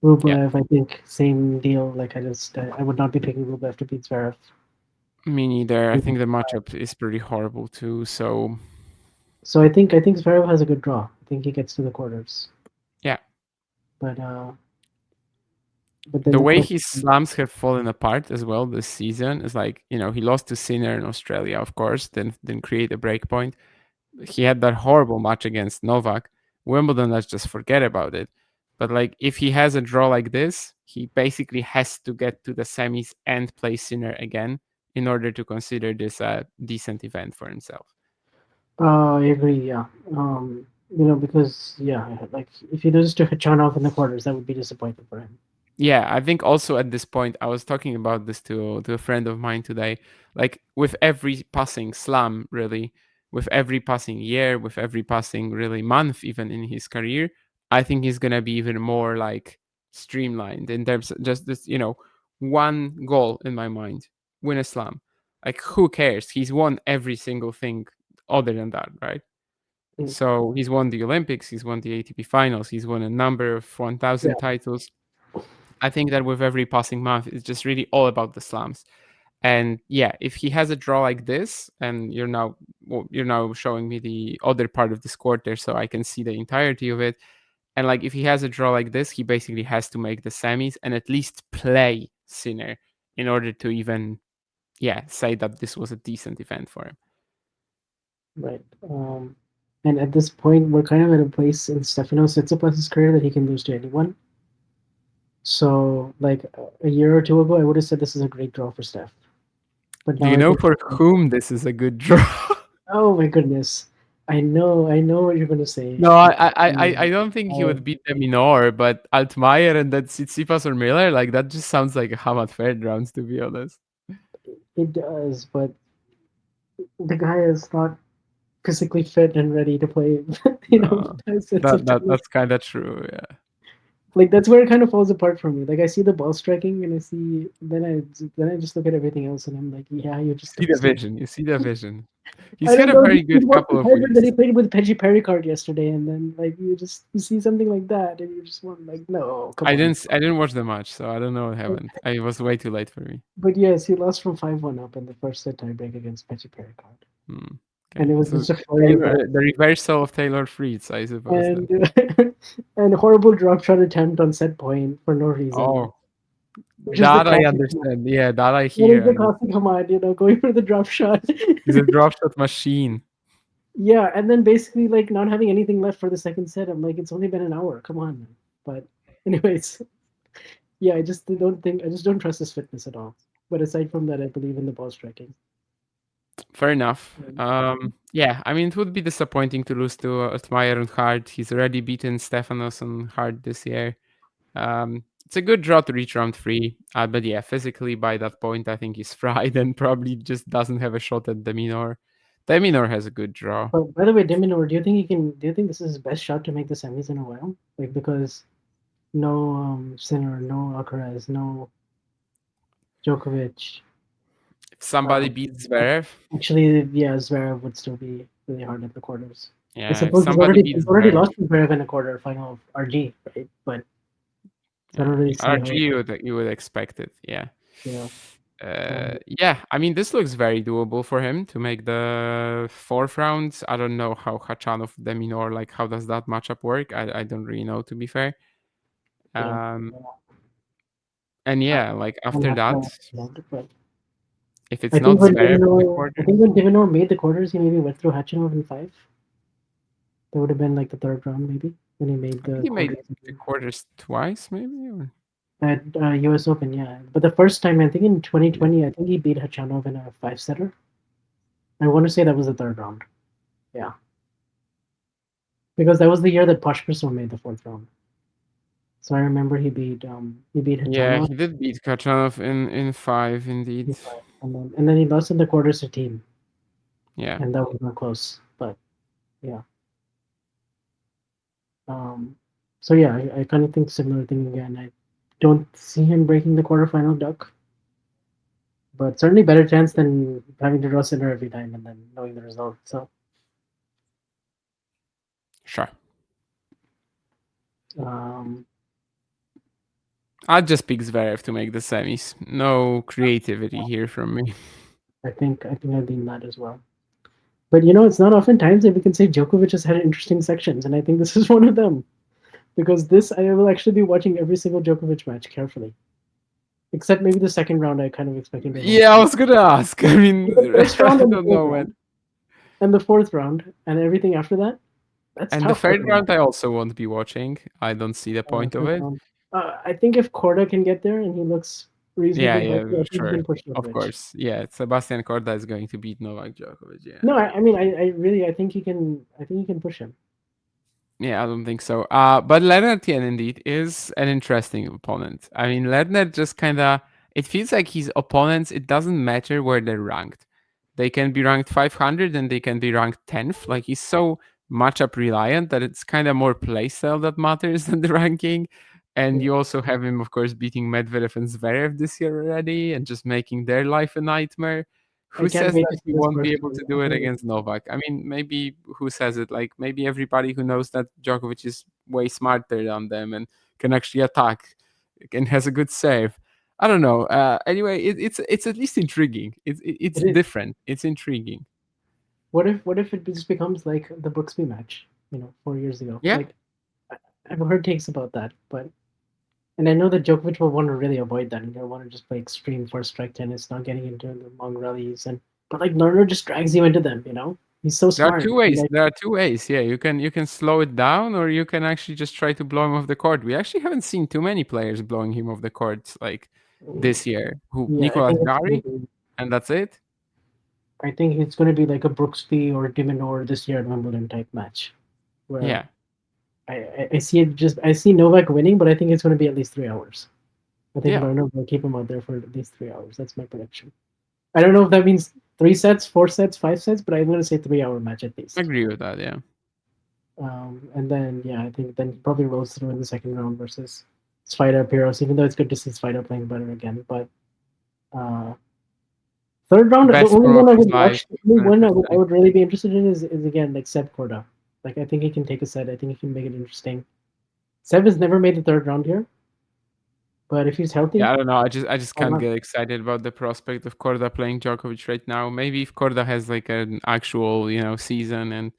Speaker 4: yeah.
Speaker 3: Rublev, I think same deal. Like I would not be picking Rublev to beat Zverev.
Speaker 4: Me neither. I think the matchup is pretty horrible too. So
Speaker 3: So I think Zverev has a good draw. I think he gets to the quarters.
Speaker 4: yeah,
Speaker 3: But then
Speaker 4: the
Speaker 3: the
Speaker 4: way
Speaker 3: question,
Speaker 4: his slams have fallen apart as well this season is like he lost to Sinner in Australia, of course, then create a break point. He had that horrible match against Novak. Wimbledon, let's just forget about it. But like, if he has a draw like this, he basically has to get to the semis and play Sinner again in order to consider this a decent event for himself.
Speaker 3: I agree. Yeah. Because like if he loses to Khachanov in the quarters, that would be disappointing for him.
Speaker 4: Yeah, I think also at this point, I was talking about this to a friend of mine today. Like with every passing slam, really, with every passing year, with every passing really month, even in his career, I think he's gonna be even more like streamlined in terms of just this, one goal in my mind, win a slam. Like who cares? He's won every single thing other than that, right?
Speaker 3: Mm.
Speaker 4: So he's won the Olympics, he's won the ATP finals, he's won a number of
Speaker 3: Yeah.
Speaker 4: 1,000 titles. I think that with every passing month, it's just really all about the slams. And yeah, if he has a draw like this, and you're now showing me the other part of this quarter, so I can see the entirety of it. And like, if he has a draw like this, he basically has to make the semis and at least play Sinner in order to even, say that this was a decent event for him.
Speaker 3: Right. And at this point, we're kind of at a place in Stefanos Tsitsipas' career that he can lose to anyone. So, like a year or two ago, I would have said this is a great draw for Steph. But
Speaker 4: Do
Speaker 3: now
Speaker 4: you
Speaker 3: I
Speaker 4: know
Speaker 3: think,
Speaker 4: for whom this is a good draw?
Speaker 3: oh my goodness, I know what you're going to say.
Speaker 4: No, I don't think he
Speaker 3: Um,
Speaker 4: would beat the Minor, but Altmaier and that Tsitsipas or Miller, like that just sounds like a Hamad Fair rounds, to be honest.
Speaker 3: it does, but the guy is not physically fit and ready to play.
Speaker 4: No,
Speaker 3: It's a
Speaker 4: that's kind of true. Yeah,
Speaker 3: like that's where it kind of falls apart for me. Like I see the ball striking, and then I just look at everything else, and I'm like, yeah, you just
Speaker 4: see
Speaker 3: don't
Speaker 4: the
Speaker 3: see.
Speaker 4: vision. You see the vision. He's
Speaker 3: I
Speaker 4: had
Speaker 3: don't
Speaker 4: a
Speaker 3: know.
Speaker 4: very
Speaker 3: He's
Speaker 4: good
Speaker 3: worked
Speaker 4: couple
Speaker 3: with
Speaker 4: of
Speaker 3: hybrid that he
Speaker 4: weeks.
Speaker 3: played with Pedji Pericard yesterday, and then like you see something like that, and you just want like, no, come on.
Speaker 4: I didn't watch the match, so I don't know what happened. I was way too late for me.
Speaker 3: But yes, he lost from 5-1 up in the first set tiebreak against Pedji Pericard,
Speaker 4: Hmm,
Speaker 3: and
Speaker 4: okay,
Speaker 3: it was
Speaker 4: so
Speaker 3: just a flurry of ball
Speaker 4: The reversal of Taylor Fritz, I suppose.
Speaker 3: and
Speaker 4: Then.
Speaker 3: and horrible drop shot attempt on set point for no reason,
Speaker 4: Oh,
Speaker 3: which is the
Speaker 4: that I
Speaker 3: classic.
Speaker 4: understand. Yeah, that I
Speaker 3: What is
Speaker 4: hear.
Speaker 3: the classic Hamad, going for the drop shot?
Speaker 4: He's a drop shot machine.
Speaker 3: Yeah, and then basically like not having anything left for the second set. I'm like, it's only been an hour. Come on, man. But anyways, yeah, I just don't trust his fitness at all. But aside from that, I believe in the ball striking.
Speaker 4: Fair enough.
Speaker 3: Um,
Speaker 4: Yeah, I mean, it would be disappointing to lose to Altmaier on hard. He's already beaten Stefanos on hard this year. It's a good draw to reach round three. But yeah, physically by that point, I think he's fried and probably just doesn't have a shot at Deminor. Deminor has a good draw.
Speaker 3: but by the way, Diminor, do you think this is his best shot to make the semis in a while? Like because no Sinner, no Alcaraz, no Djokovic.
Speaker 4: If somebody
Speaker 3: Um,
Speaker 4: beats Zverev,
Speaker 3: Actually, yeah, Zverev would still be really hard at the quarters. I
Speaker 4: Yeah, if
Speaker 3: suppose he's
Speaker 4: somebody
Speaker 3: already
Speaker 4: beats
Speaker 3: he's already
Speaker 4: Zverev,
Speaker 3: lost to Zverev in a quarterfinal of RG, right? But I don't
Speaker 4: yeah,
Speaker 3: really see how.
Speaker 4: RG you would expect it. Yeah.
Speaker 3: Yeah.
Speaker 4: Yeah, I mean, this looks very doable for him to make the fourth round. I don't know how Khachanov Deminor, like, how does that matchup work? I don't really know, to be fair.
Speaker 3: Yeah.
Speaker 4: And
Speaker 3: I,
Speaker 4: yeah, like
Speaker 3: I'm
Speaker 4: after
Speaker 3: not
Speaker 4: that,
Speaker 3: sure. But
Speaker 4: if
Speaker 3: I
Speaker 4: it's not
Speaker 3: think when
Speaker 4: Zverev in the
Speaker 3: Divinor, I
Speaker 4: quarters,
Speaker 3: think when Divinor made the quarters, he maybe went through Hachinov in 5. That would have been like the third round, maybe when he made
Speaker 4: I think
Speaker 3: the
Speaker 4: he made
Speaker 3: quarters
Speaker 4: the quarters twice, maybe.
Speaker 3: at U.S. Open. Yeah, but the first time I think in
Speaker 4: Yeah.
Speaker 3: 2020, I think he beat Hachanov in a 5-setter. I want to say that was the third round. Yeah, because that was the year that Poshpersov made the fourth round. So I remember he beat
Speaker 4: Yeah,
Speaker 3: Hachanov
Speaker 4: he did beat Khachanov in five, indeed.
Speaker 3: in 5, and then he lost in the quarters to Team,
Speaker 4: Yeah.
Speaker 3: and that was not close. But yeah, um, so yeah, I kind of think similar thing again. I don't see him breaking the quarterfinal duck, but certainly better chance than having to draw center every time and then knowing the result. So
Speaker 4: Sure.
Speaker 3: um,
Speaker 4: I'd just pick Zverev to make the semis. No creativity here from me.
Speaker 3: I think I'd lean that as well. But it's not oftentimes that we can say Djokovic has had interesting sections, and I think this is one of them. Because this, I will actually be watching every single Djokovic match carefully, except maybe the second round. I kind of expecting to lose.
Speaker 4: Yeah, I was gonna ask. I mean,
Speaker 3: The first
Speaker 4: I
Speaker 3: round and the
Speaker 4: don't
Speaker 3: third
Speaker 4: know, man.
Speaker 3: round, and the fourth round, and everything after that. That's
Speaker 4: And the
Speaker 3: tough for
Speaker 4: third
Speaker 3: him.
Speaker 4: round, I also won't be watching. I don't see the point of
Speaker 3: Third
Speaker 4: it.
Speaker 3: round. I think if Korda can get there and he looks
Speaker 4: Yeah,
Speaker 3: reasonably
Speaker 4: yeah,
Speaker 3: healthy, I think he
Speaker 4: sure.
Speaker 3: can push
Speaker 4: Of
Speaker 3: Djokovic.
Speaker 4: course. Yeah, Sebastian Korda is going to beat Novak Djokovic. Yeah.
Speaker 3: No, I mean, I really, I think he can. I think he can push him.
Speaker 4: Yeah, I don't think so. But Lernertian indeed is an interesting opponent. I mean, Lerner just kind of, it feels like his opponents, it doesn't matter where they're ranked. They can be ranked 500 and they can be ranked 10th. Like, he's so matchup reliant that it's kind of more playstyle that matters than the ranking. And
Speaker 3: Yeah.
Speaker 4: you also have him, of course, beating Medvedev and Zverev this year already and just making their life a nightmare.
Speaker 3: I
Speaker 4: Who
Speaker 3: can't
Speaker 4: says
Speaker 3: wait to
Speaker 4: that
Speaker 3: see
Speaker 4: he
Speaker 3: this
Speaker 4: won't be
Speaker 3: first
Speaker 4: able
Speaker 3: one.
Speaker 4: to
Speaker 3: I
Speaker 4: do it
Speaker 3: can't wait.
Speaker 4: against Novak? I mean, maybe who says it? Like, maybe everybody who knows that Djokovic is way smarter than them and can actually attack and has a good serve. I don't know. Anyway, it's at least intriguing. It's
Speaker 3: It is.
Speaker 4: different. It's intriguing.
Speaker 3: What if it just becomes like the Brooksby match? 4 years ago.
Speaker 4: Yeah,
Speaker 3: Like I've heard takes about that, but and I know that Djokovic will want to really avoid that. He'll want to just play extreme first strike tennis, not getting into the long rallies, but like Lerner just drags you into them. He's so
Speaker 4: there are
Speaker 3: smart.
Speaker 4: two ways. There are two ways. Yeah, you can slow it down, or you can actually just try to blow him off the court. We actually haven't seen too many players blowing him off the court like this year. Who
Speaker 3: Yeah, I
Speaker 4: Nicolas
Speaker 3: think it's gonna
Speaker 4: Gary,
Speaker 3: be.
Speaker 4: and that's it.
Speaker 3: I think it's going to be like a Brooksby or Diminor this year at Wimbledon type match, where
Speaker 4: Yeah,
Speaker 3: I see it just I see Novak winning, but I think it's going to be at least 3 hours. I think
Speaker 4: yeah.
Speaker 3: Lerner will keep him out there for at least 3 hours. That's my prediction. I don't know if that means 3 sets, 4 sets, 5 sets, but I'm going to say 3 hour match at
Speaker 4: I
Speaker 3: least.
Speaker 4: agree with that. Yeah.
Speaker 3: And then yeah, I think then he probably rolls through in the second round versus Spider Piros, even though it's good to see Spider playing better again. But uh, third round, the
Speaker 4: Best
Speaker 3: only
Speaker 4: form of
Speaker 3: one I
Speaker 4: his
Speaker 3: would
Speaker 4: life.
Speaker 3: watch, the only one I
Speaker 4: 100%.
Speaker 3: would really be interested in is again like Seb Korda. Like I think he can take a set. I think he can make it interesting. Seb has never made the third round here, but if he's
Speaker 4: Yeah,
Speaker 3: healthy,
Speaker 4: I don't know. I just
Speaker 3: why
Speaker 4: can't
Speaker 3: not?
Speaker 4: get excited about the prospect of Korda playing Djokovic right now. Maybe if Korda has like an actual, season and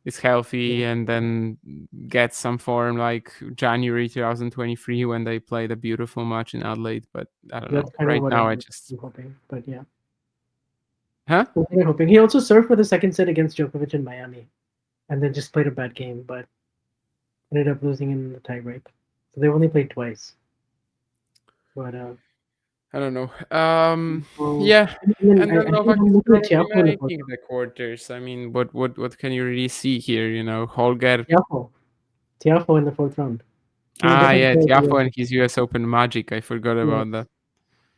Speaker 4: is
Speaker 3: Yeah,
Speaker 4: healthy and then gets some form like January 2023 when they played a beautiful match in Adelaide. But I don't
Speaker 3: that's
Speaker 4: know.
Speaker 3: kind of
Speaker 4: Right
Speaker 3: what
Speaker 4: now, I
Speaker 3: I'm
Speaker 4: just,
Speaker 3: hoping. But yeah,
Speaker 4: huh?
Speaker 3: I'm kind of hoping. He also served for the second set against Djokovic in Miami, and then just played a bad game, but ended up losing in the tiebreak. So they only played twice. But
Speaker 4: I don't know.
Speaker 3: so,
Speaker 4: Yeah,
Speaker 3: and then
Speaker 4: and
Speaker 3: I
Speaker 4: then
Speaker 3: think
Speaker 4: Novak
Speaker 3: I'm
Speaker 4: is
Speaker 3: looking at
Speaker 4: probably
Speaker 3: Tiafoe in the fourth
Speaker 4: making the quarters. I mean, what can you really see here? Holger.
Speaker 3: round. Tiafoe in the fourth round. He's a
Speaker 4: Ah,
Speaker 3: different
Speaker 4: yeah,
Speaker 3: player.
Speaker 4: Tiafoe and his US Open magic. I forgot about
Speaker 3: Yes.
Speaker 4: that.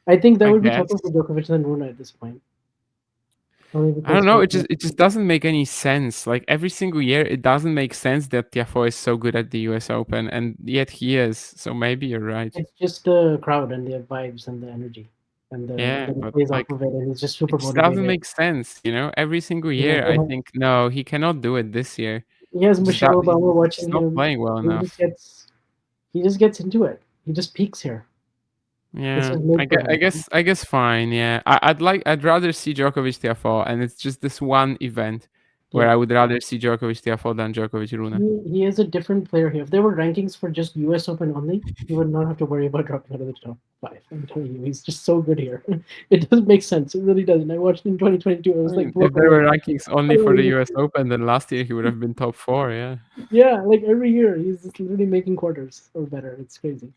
Speaker 3: I think that
Speaker 4: I
Speaker 3: would be
Speaker 4: guess.
Speaker 3: tougher for Djokovic than Runa at this point. Only
Speaker 4: I
Speaker 3: because
Speaker 4: don't know.
Speaker 3: Tiafoe,
Speaker 4: It just doesn't make any sense. Like every single year, it doesn't make sense that Tiafoe is so good at the US Open, and yet he is. So maybe you're right.
Speaker 3: it's just the crowd and the vibes and the energy. and
Speaker 4: Yeah,
Speaker 3: then he
Speaker 4: but
Speaker 3: plays off
Speaker 4: like
Speaker 3: of it, and he's just
Speaker 4: it
Speaker 3: super
Speaker 4: just doesn't
Speaker 3: motivated.
Speaker 4: make sense, every single
Speaker 3: Yeah,
Speaker 4: year I think no, he cannot do it this year.
Speaker 3: he has
Speaker 4: Just
Speaker 3: Michelle
Speaker 4: that
Speaker 3: Obama
Speaker 4: he's
Speaker 3: watching
Speaker 4: just not
Speaker 3: him.
Speaker 4: playing well
Speaker 3: He just
Speaker 4: enough.
Speaker 3: gets he just gets into it. He just peaks here. This
Speaker 4: Yeah,
Speaker 3: was made for him.
Speaker 4: I guess fine. Yeah, I'd rather see Djokovic Tiafoe, and it's just this one event where
Speaker 3: Yeah.
Speaker 4: I would rather see Djokovic Tiafoe than Djokovic Rune.
Speaker 3: He is a different player here. If there were rankings for just US Open only, he would not have to worry about dropping out of the top five. I'm telling you, he's just so good here. It doesn't make sense. It really doesn't. I watched in 2022. I
Speaker 4: I
Speaker 3: was like
Speaker 4: mean,
Speaker 3: blown
Speaker 4: if there
Speaker 3: away.
Speaker 4: were rankings
Speaker 3: I
Speaker 4: only
Speaker 3: don't
Speaker 4: for the
Speaker 3: even-
Speaker 4: US Open, then last year he would have been top 4. Yeah.
Speaker 3: Yeah, like every year he's just literally making quarters or better. It's crazy.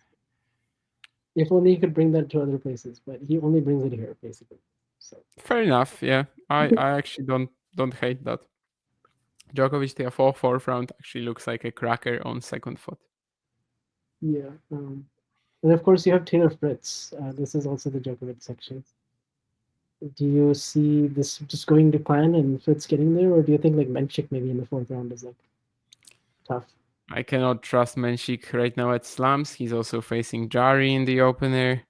Speaker 3: If only he could bring that to other places, but he only brings it here, basically. So
Speaker 4: Fair enough. Yeah, I actually don't hate that. Djokovic Tiafoe fourth round actually looks like a cracker on second foot.
Speaker 3: yeah, and of course you have Taylor Fritz. This is also the Djokovic section. Do you see this just going to plan and Fritz getting there, or do you think like Menchik maybe in the fourth round is like tough?
Speaker 4: I cannot trust Menchik right now at slams. He's also facing Jari in the opener.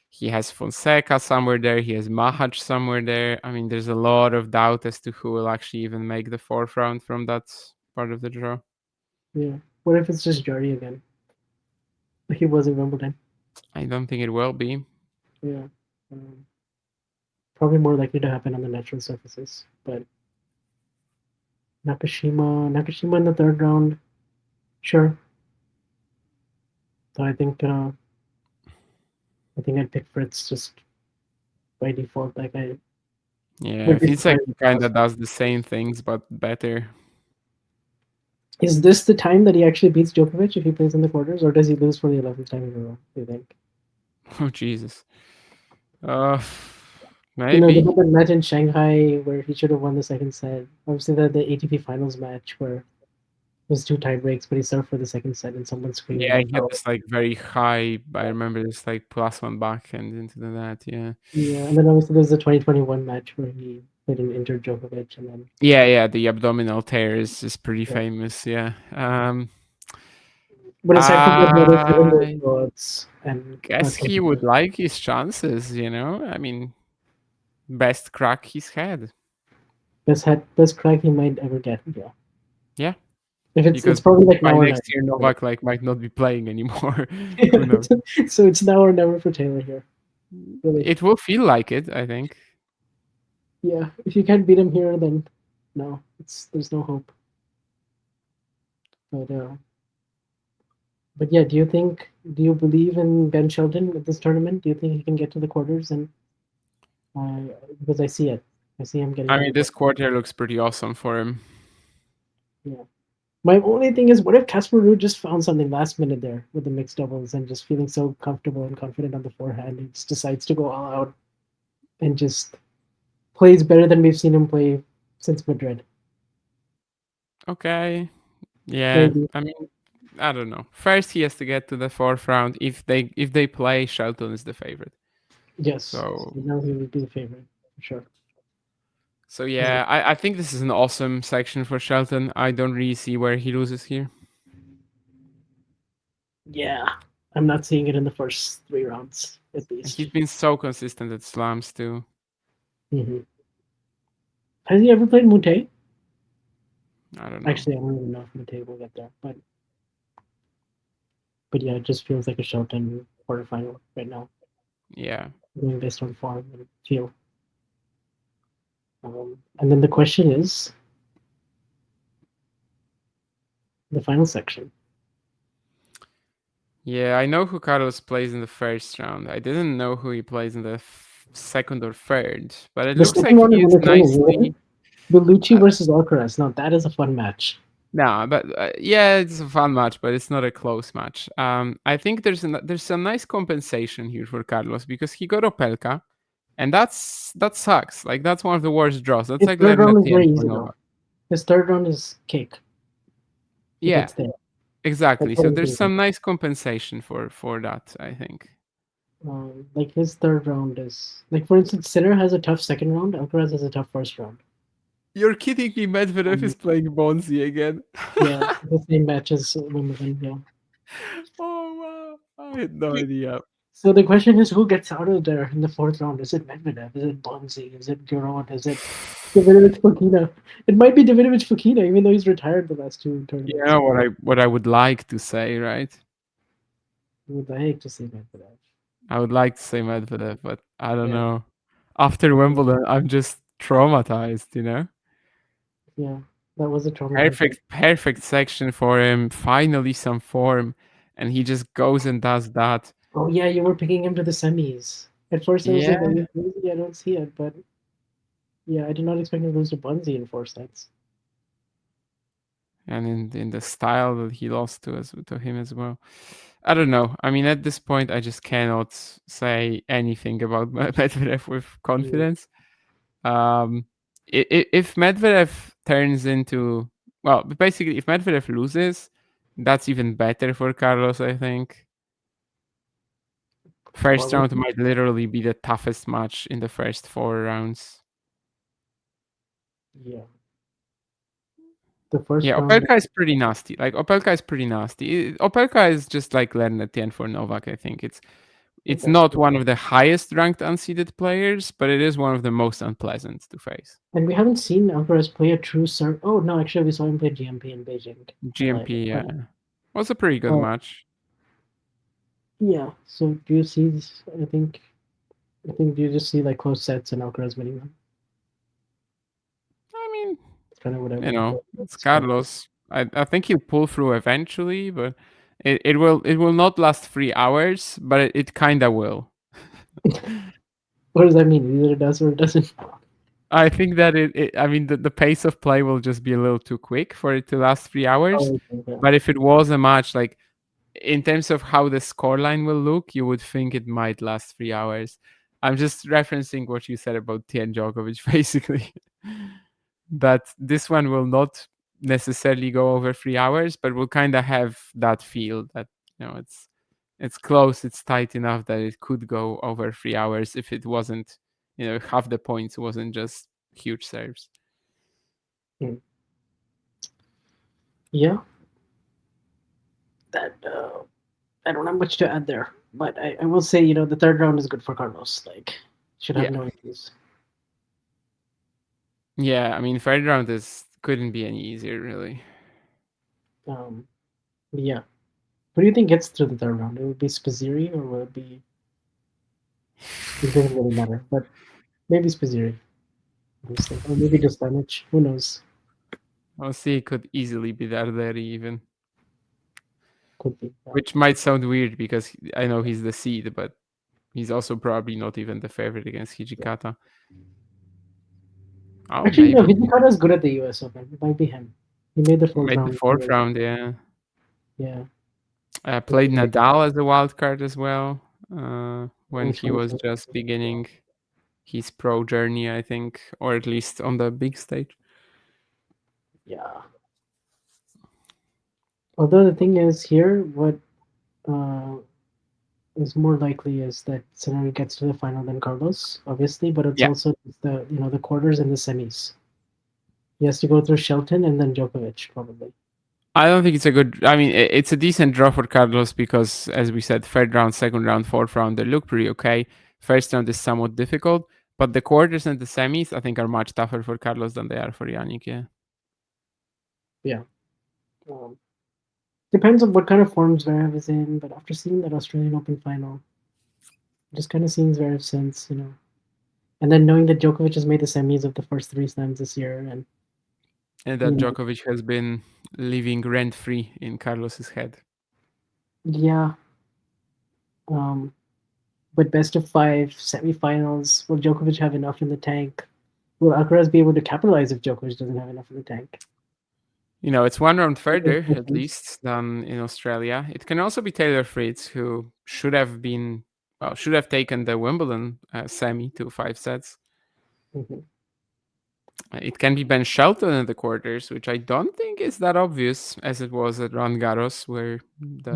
Speaker 4: He has Fonseca somewhere there. He has Mahac somewhere there. I mean, there's a lot of doubt as to who will actually even make the fourth round from that part of the draw.
Speaker 3: Yeah. What if it's just Jari again? Like he was in Wimbledon.
Speaker 4: I don't think it will be.
Speaker 3: Yeah. Probably more likely to happen on the natural surfaces, but Nakashima in the third round, sure. So I think I'd pick Fritz just by default. Like I
Speaker 4: Yeah,
Speaker 3: would
Speaker 4: it
Speaker 3: be
Speaker 4: feels like
Speaker 3: surprised.
Speaker 4: he kind of does the same things but better.
Speaker 3: Is this the time that he actually beats Djokovic if he plays in the quarters, or does he lose for the 11th time in a row? Do you think?
Speaker 4: Oh Jesus. Uh,
Speaker 3: You know, they
Speaker 4: maybe.
Speaker 3: had that match in Shanghai where he should have won the second set. Obviously, the ATP Finals match where it was two tie breaks, but he served for the second set, and someone screamed
Speaker 4: Yeah,
Speaker 3: like,
Speaker 4: he had
Speaker 3: "Oh!"
Speaker 4: this like very high. I remember this like +1 backhand into the net. Yeah.
Speaker 3: Yeah, and then obviously there's the 2021 match where he played an injured Djokovic, and then
Speaker 4: Yeah. The abdominal tear is pretty
Speaker 3: yeah.
Speaker 4: famous. Yeah.
Speaker 3: But aside from that, what is given those
Speaker 4: I
Speaker 3: odds and
Speaker 4: guess he would like his chances. I mean, best crack he's had.
Speaker 3: best crack he might ever get. Yeah,
Speaker 4: Yeah,
Speaker 3: if it's
Speaker 4: because
Speaker 3: probably like
Speaker 4: by
Speaker 3: now or
Speaker 4: next
Speaker 3: never.
Speaker 4: year Novak like might not be playing anymore. Who knows?
Speaker 3: So it's now or never for Taylor here. Really,
Speaker 4: It will feel like it, I think.
Speaker 3: yeah. If you can't beat him here, then no, there's no hope. But yeah, do you believe in Ben Shelton at this tournament? Do you think he can get to the quarters? And because I see it, I see him getting
Speaker 4: I
Speaker 3: to
Speaker 4: mean,
Speaker 3: the
Speaker 4: this
Speaker 3: quarters.
Speaker 4: quarter looks pretty awesome for him.
Speaker 3: Yeah. My only thing is, what if Casper Ruud just found something last minute there with the mixed doubles and just feeling so comfortable and confident on the forehand, he just decides to go all out and just plays better than we've seen him play since Madrid.
Speaker 4: Okay. Yeah.
Speaker 3: Maybe.
Speaker 4: I mean, I don't know. First, he has to get to the fourth round. If they play, Shelton is the favorite.
Speaker 3: Yes. So
Speaker 4: So
Speaker 3: now he would be the favorite for sure.
Speaker 4: so yeah, I think this is an awesome section for Shelton. I don't really see where he loses here.
Speaker 3: Yeah. I'm not seeing it in the first three rounds at least.
Speaker 4: He's been so consistent at slams too.
Speaker 3: Mm-hmm. Has he ever played Mute?
Speaker 4: I don't know.
Speaker 3: Actually, I don't even know if Mate will get there, but yeah, it just feels like a Shelton quarterfinal right now,
Speaker 4: Yeah.
Speaker 3: going based on form and feel. And then the question is the final section.
Speaker 4: Yeah, I know who Carlos plays in the first round. I didn't know who he plays in the second or third, but it
Speaker 3: The
Speaker 4: looks
Speaker 3: second
Speaker 4: like
Speaker 3: one
Speaker 4: he
Speaker 3: is
Speaker 4: is
Speaker 3: entertaining, isn't
Speaker 4: nicely.
Speaker 3: it? Bellucci
Speaker 4: Uh,
Speaker 3: versus Alcaraz. Now that is a fun match.
Speaker 4: no, but yeah, it's a fun match, but it's not a close match. I think there's some nice compensation here for Carlos because he got Opelka, and that sucks. Like that's one of the worst draws. That's
Speaker 3: His
Speaker 4: like
Speaker 3: third
Speaker 4: letting a
Speaker 3: round is very
Speaker 4: TM for
Speaker 3: easy
Speaker 4: Novak.
Speaker 3: though. His third round is cake. He
Speaker 4: Yeah,
Speaker 3: gets there. That's
Speaker 4: exactly.
Speaker 3: what
Speaker 4: So
Speaker 3: I'm
Speaker 4: there's
Speaker 3: thinking.
Speaker 4: some nice compensation for that, I think.
Speaker 3: Like his third round is like, for instance, Sinner has a tough second round. Alcaraz has a tough first round.
Speaker 4: You're kidding me, Medvedev
Speaker 3: Um,
Speaker 4: is playing Bonzi again.
Speaker 3: yeah, the same match as Wimbledon. Yeah.
Speaker 4: Oh wow! I had no idea.
Speaker 3: So the question is, who gets out of there in the fourth round? Is it Medvedev? Is it Bonzi? Is it Giron? Is it Davidovich Fokina? It might be Davidovich Fokina, even though he's retired the last two
Speaker 4: You
Speaker 3: tournaments.
Speaker 4: know what I would like to say, right?
Speaker 3: I would like to see Medvedev.
Speaker 4: I would like to say Medvedev, but I don't
Speaker 3: Yeah,
Speaker 4: know. After
Speaker 3: yeah,
Speaker 4: Wimbledon, I'm just traumatized, you know?
Speaker 3: yeah. That was a traumatizing.
Speaker 4: Perfect section for him. Finally some form, and he just goes and does that.
Speaker 3: Oh yeah, you were picking him to the semis. At first, I was
Speaker 4: Yeah,
Speaker 3: like, "Are you crazy? I don't see it." But yeah, I did not expect him to lose to Bonzi in four sets.
Speaker 4: and in the style that he lost to him as well. I don't know. I mean, at this point, I just cannot say anything about Medvedev with
Speaker 3: Mm,
Speaker 4: confidence. Um, if Medvedev turns into, well, basically, if Medvedev loses, that's even better for Carlos, I think. First round
Speaker 3: Probably,
Speaker 4: might literally be the toughest match in the first four rounds.
Speaker 3: yeah. The first
Speaker 4: Yeah,
Speaker 3: round,
Speaker 4: Opelka is pretty nasty. Like Opelka is pretty nasty. Opelka is just like Lernetien for Novak. I think it's
Speaker 3: that's
Speaker 4: not
Speaker 3: true.
Speaker 4: one of the highest ranked unseeded players, but it is one of the most unpleasant to face.
Speaker 3: And we haven't seen Alcaraz play a true serve. Oh no, actually, we saw him play GMP in Beijing.
Speaker 4: GMP was a pretty good
Speaker 3: Uh,
Speaker 4: match.
Speaker 3: yeah. So do you see? I think you just see like close sets and Alcaraz winning them.
Speaker 4: I mean,
Speaker 3: It's kind of what I
Speaker 4: you
Speaker 3: would
Speaker 4: know, it's
Speaker 3: expect.
Speaker 4: Carlos. I think he'll pull through eventually, but it will not last 3 hours, but it kinda will.
Speaker 3: What does that mean? Either it does or it doesn't.
Speaker 4: I think that I mean, the pace of play will just be a little too quick for it to last 3 hours.
Speaker 3: Oh, okay, yeah.
Speaker 4: But if it was a match, like in terms of how the scoreline will look, you would think it might last 3 hours. I'm just referencing what you said about Tien Djokovic, basically. That this one will not necessarily go over 3 hours, but will kind of have that feel that it's close, it's tight enough that it could go over 3 hours if it wasn't, half the points wasn't just huge serves.
Speaker 3: Hmm. Yeah. That I don't have much to add there, but I will say the third round is good for Carlos. Like should have
Speaker 4: Yeah,
Speaker 3: no issues.
Speaker 4: yeah. I mean, third round is couldn't be any easier, really.
Speaker 3: Um, yeah. Who do you think gets through the third round? It would be Spaziri or will it be? It doesn't really matter, but maybe Spaziri, honestly, or maybe just Stanic. Who knows?
Speaker 4: I'll see. It could easily be Darderi even,
Speaker 3: Could be. Yeah.
Speaker 4: which might sound weird because I know he's the seed, but he's also probably not even the favorite against
Speaker 3: Yeah.
Speaker 4: Hijikata. Oh,
Speaker 3: Actually, no.
Speaker 4: maybe
Speaker 3: Hijikata is good at the U.S. Open. It might be him. He made the fourth
Speaker 4: made the
Speaker 3: round.
Speaker 4: fourth round. Yeah,
Speaker 3: Yeah.
Speaker 4: played
Speaker 3: Maybe like
Speaker 4: Nadal as a wild card as well when
Speaker 3: in
Speaker 4: he was
Speaker 3: 2020.
Speaker 4: just beginning his pro journey, I think, or at least on the big stage.
Speaker 3: Yeah. Although the thing is here, what uh, is more likely is that Sinner gets to the final than Carlos, obviously, but it's
Speaker 4: Yeah,
Speaker 3: also the quarters and the semis. He has to go through Shelton and then Djokovic, probably.
Speaker 4: I don't think it's a good. I mean, it's a decent draw for Carlos because, as we said, third round, second round, fourth round, they look pretty okay. First round is somewhat difficult, but the quarters and the semis, I think, are much tougher for Carlos than they are for Yannick. Yeah.
Speaker 3: Yeah. Um, Depends on what kind of form Zverev is in, but after seeing that Australian Open final, just kind of seeing Zverev since, and then knowing that Djokovic has made the semis of the first three slams this year, and
Speaker 4: And
Speaker 3: you
Speaker 4: that
Speaker 3: know,
Speaker 4: Djokovic has been living rent free in Carlos's head.
Speaker 3: yeah. Um, but best of five semifinals, will Djokovic have enough in the tank? Will Alcaraz be able to capitalize if Djokovic doesn't have enough in the tank?
Speaker 4: It's one round
Speaker 3: I think
Speaker 4: further,
Speaker 3: so,
Speaker 4: at
Speaker 3: too.
Speaker 4: least, than in Australia. It can also be Taylor Fritz, who should have taken the Wimbledon semi to 5 sets.
Speaker 3: Mhm.
Speaker 4: It can be Ben Shelton in the quarters, which I don't think is that obvious as it was at Roland Garros, where the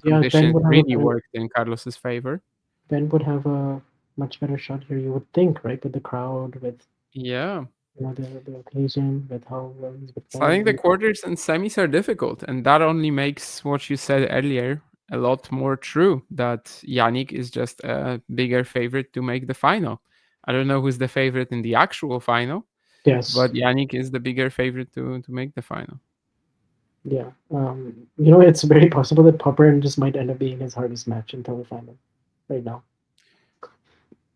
Speaker 3: Yeah,
Speaker 4: conditions really worked in Carlos's favor.
Speaker 3: Ben would have a much better shot here, you would think, right? With the crowd, with
Speaker 4: Yeah.
Speaker 3: the occasion, with how well he's been
Speaker 4: So I think the
Speaker 3: playing.
Speaker 4: quarters and semis are difficult, and that only makes what you said earlier a lot more true that Yannick is just a bigger favorite to make the final. I don't know who's the favorite in the actual final,
Speaker 3: Yes.
Speaker 4: but Yannick is the bigger favorite to make the final.
Speaker 3: Yeah. It's very possible that Popper just might end up being his hardest match until the final right now.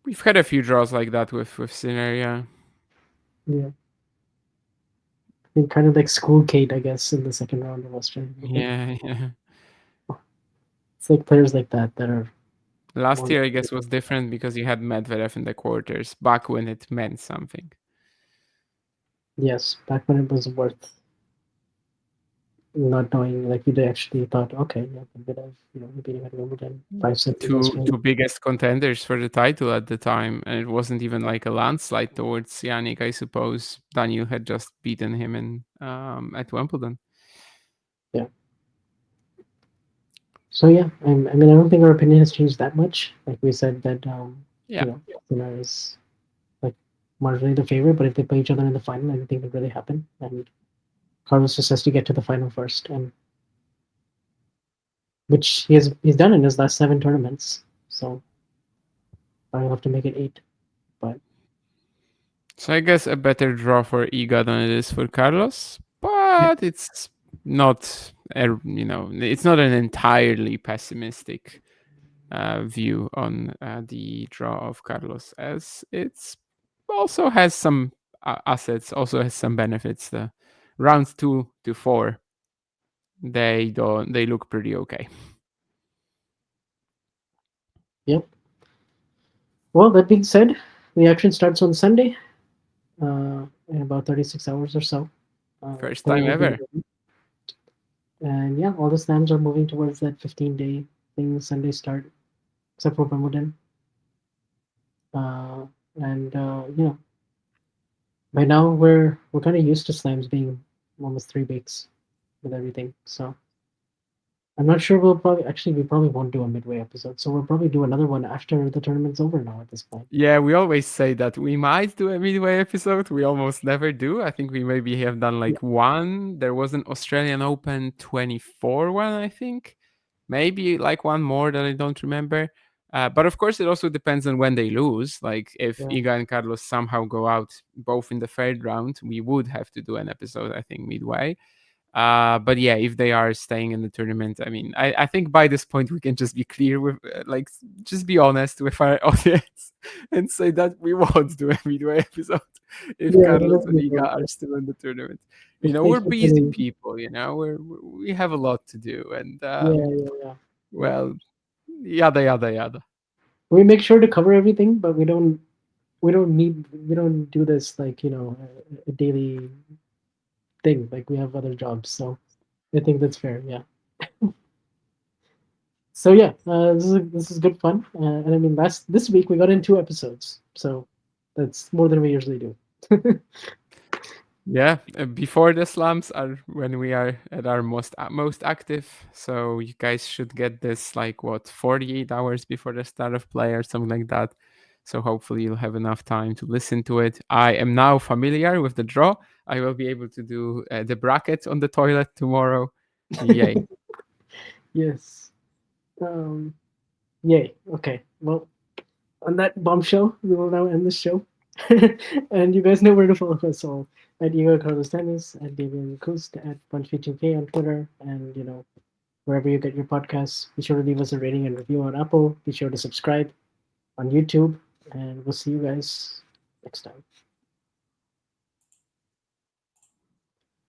Speaker 4: We've had a few draws like that with Sinner, yeah.
Speaker 3: Yeah. I think kind of like School Kate, I guess, in the second round of Australia Open.
Speaker 4: Yeah, yeah.
Speaker 3: It's like players like that that are
Speaker 4: Last
Speaker 3: more.
Speaker 4: year, I guess, was different because you had Medvedev in the quarters, back when it meant something.
Speaker 3: Yes, back when it was worth not knowing, like we actually thought, okay, yeah, Medvedev, beating at Wimbledon, 5-6 in Australia.
Speaker 4: Two biggest contenders for the title at the time, and it wasn't even like a landslide towards Yannick, I suppose. Daniel had just beaten him in at Wimbledon.
Speaker 3: Yeah. So yeah, I mean, I don't think our opinion has changed that much. Like we said that,
Speaker 4: Yeah.
Speaker 3: Sinner is like marginally the favorite, but if they play each other in the final, anything could really happen. And Carlos just has to get to the final first, and which he's done in his last 7 tournaments. So I'll have to make it 8. But
Speaker 4: So I guess a better draw for Iga than it is for Carlos, but it's not it's not an entirely pessimistic view on the draw of Carlos, as it's also has some assets, also has some benefits. The rounds 2 to 4, they look pretty okay.
Speaker 3: yep. Well, that being said, the action starts on Sunday, in about 36 hours or so.
Speaker 4: First
Speaker 3: Playing
Speaker 4: time
Speaker 3: will be
Speaker 4: ever.
Speaker 3: and yeah, all the slams are moving towards that 15-day thing, Sunday start, except for Wimbledon. Uh, and by now we're kind of used to slams being almost 3 weeks with everything. So I'm not sure we probably won't do a midway episode. So we'll probably do another one after the tournament's over now at this point.
Speaker 4: Yeah, we always say that we might do a midway episode. We almost never do. I think we maybe have done like one. There was an Australian Open 24 one, I think. Maybe like one more that I don't remember. But of course, it also depends on when they lose. Like if
Speaker 3: Yeah.
Speaker 4: Iga and Carlos somehow go out both in the third round, we would have to do an episode, I think, midway. But yeah, if they are staying in the tournament, I mean, I think by this point we can just be clear with, just be honest with our audience and say that we won't do a midway episode if
Speaker 3: Yeah,
Speaker 4: Carlos and
Speaker 3: definitely
Speaker 4: Iga
Speaker 3: will.
Speaker 4: are still in the tournament.
Speaker 3: If they
Speaker 4: We're
Speaker 3: keep
Speaker 4: busy
Speaker 3: winning,
Speaker 4: people. We have a lot to do, and
Speaker 3: yeah.
Speaker 4: well, yada yada yada.
Speaker 3: We make sure to cover everything, but we don't do this like a daily thing. Like we have other jobs, so I think that's fair. Yeah. So yeah, this is good fun, and I mean this week we got in 2 episodes, so that's more than we usually do.
Speaker 4: Yeah, before the slams are when we are at our most active. So you guys should get this like what 48 hours before the start of play or something like that. So hopefully you'll have enough time to listen to it. I am now familiar with the draw. I will be able to do the bracket on the toilet tomorrow. Yay!
Speaker 3: Yes. Yay. Okay. Well, on that bombshell, we will now end this show. And you guys know where to follow us all at Igor Carlos Tennis, at Davian Kust, at Punch2K on Twitter, and wherever you get your podcasts. Be sure to leave us a rating and review on Apple. Be sure to subscribe on YouTube, and we'll see you guys next time.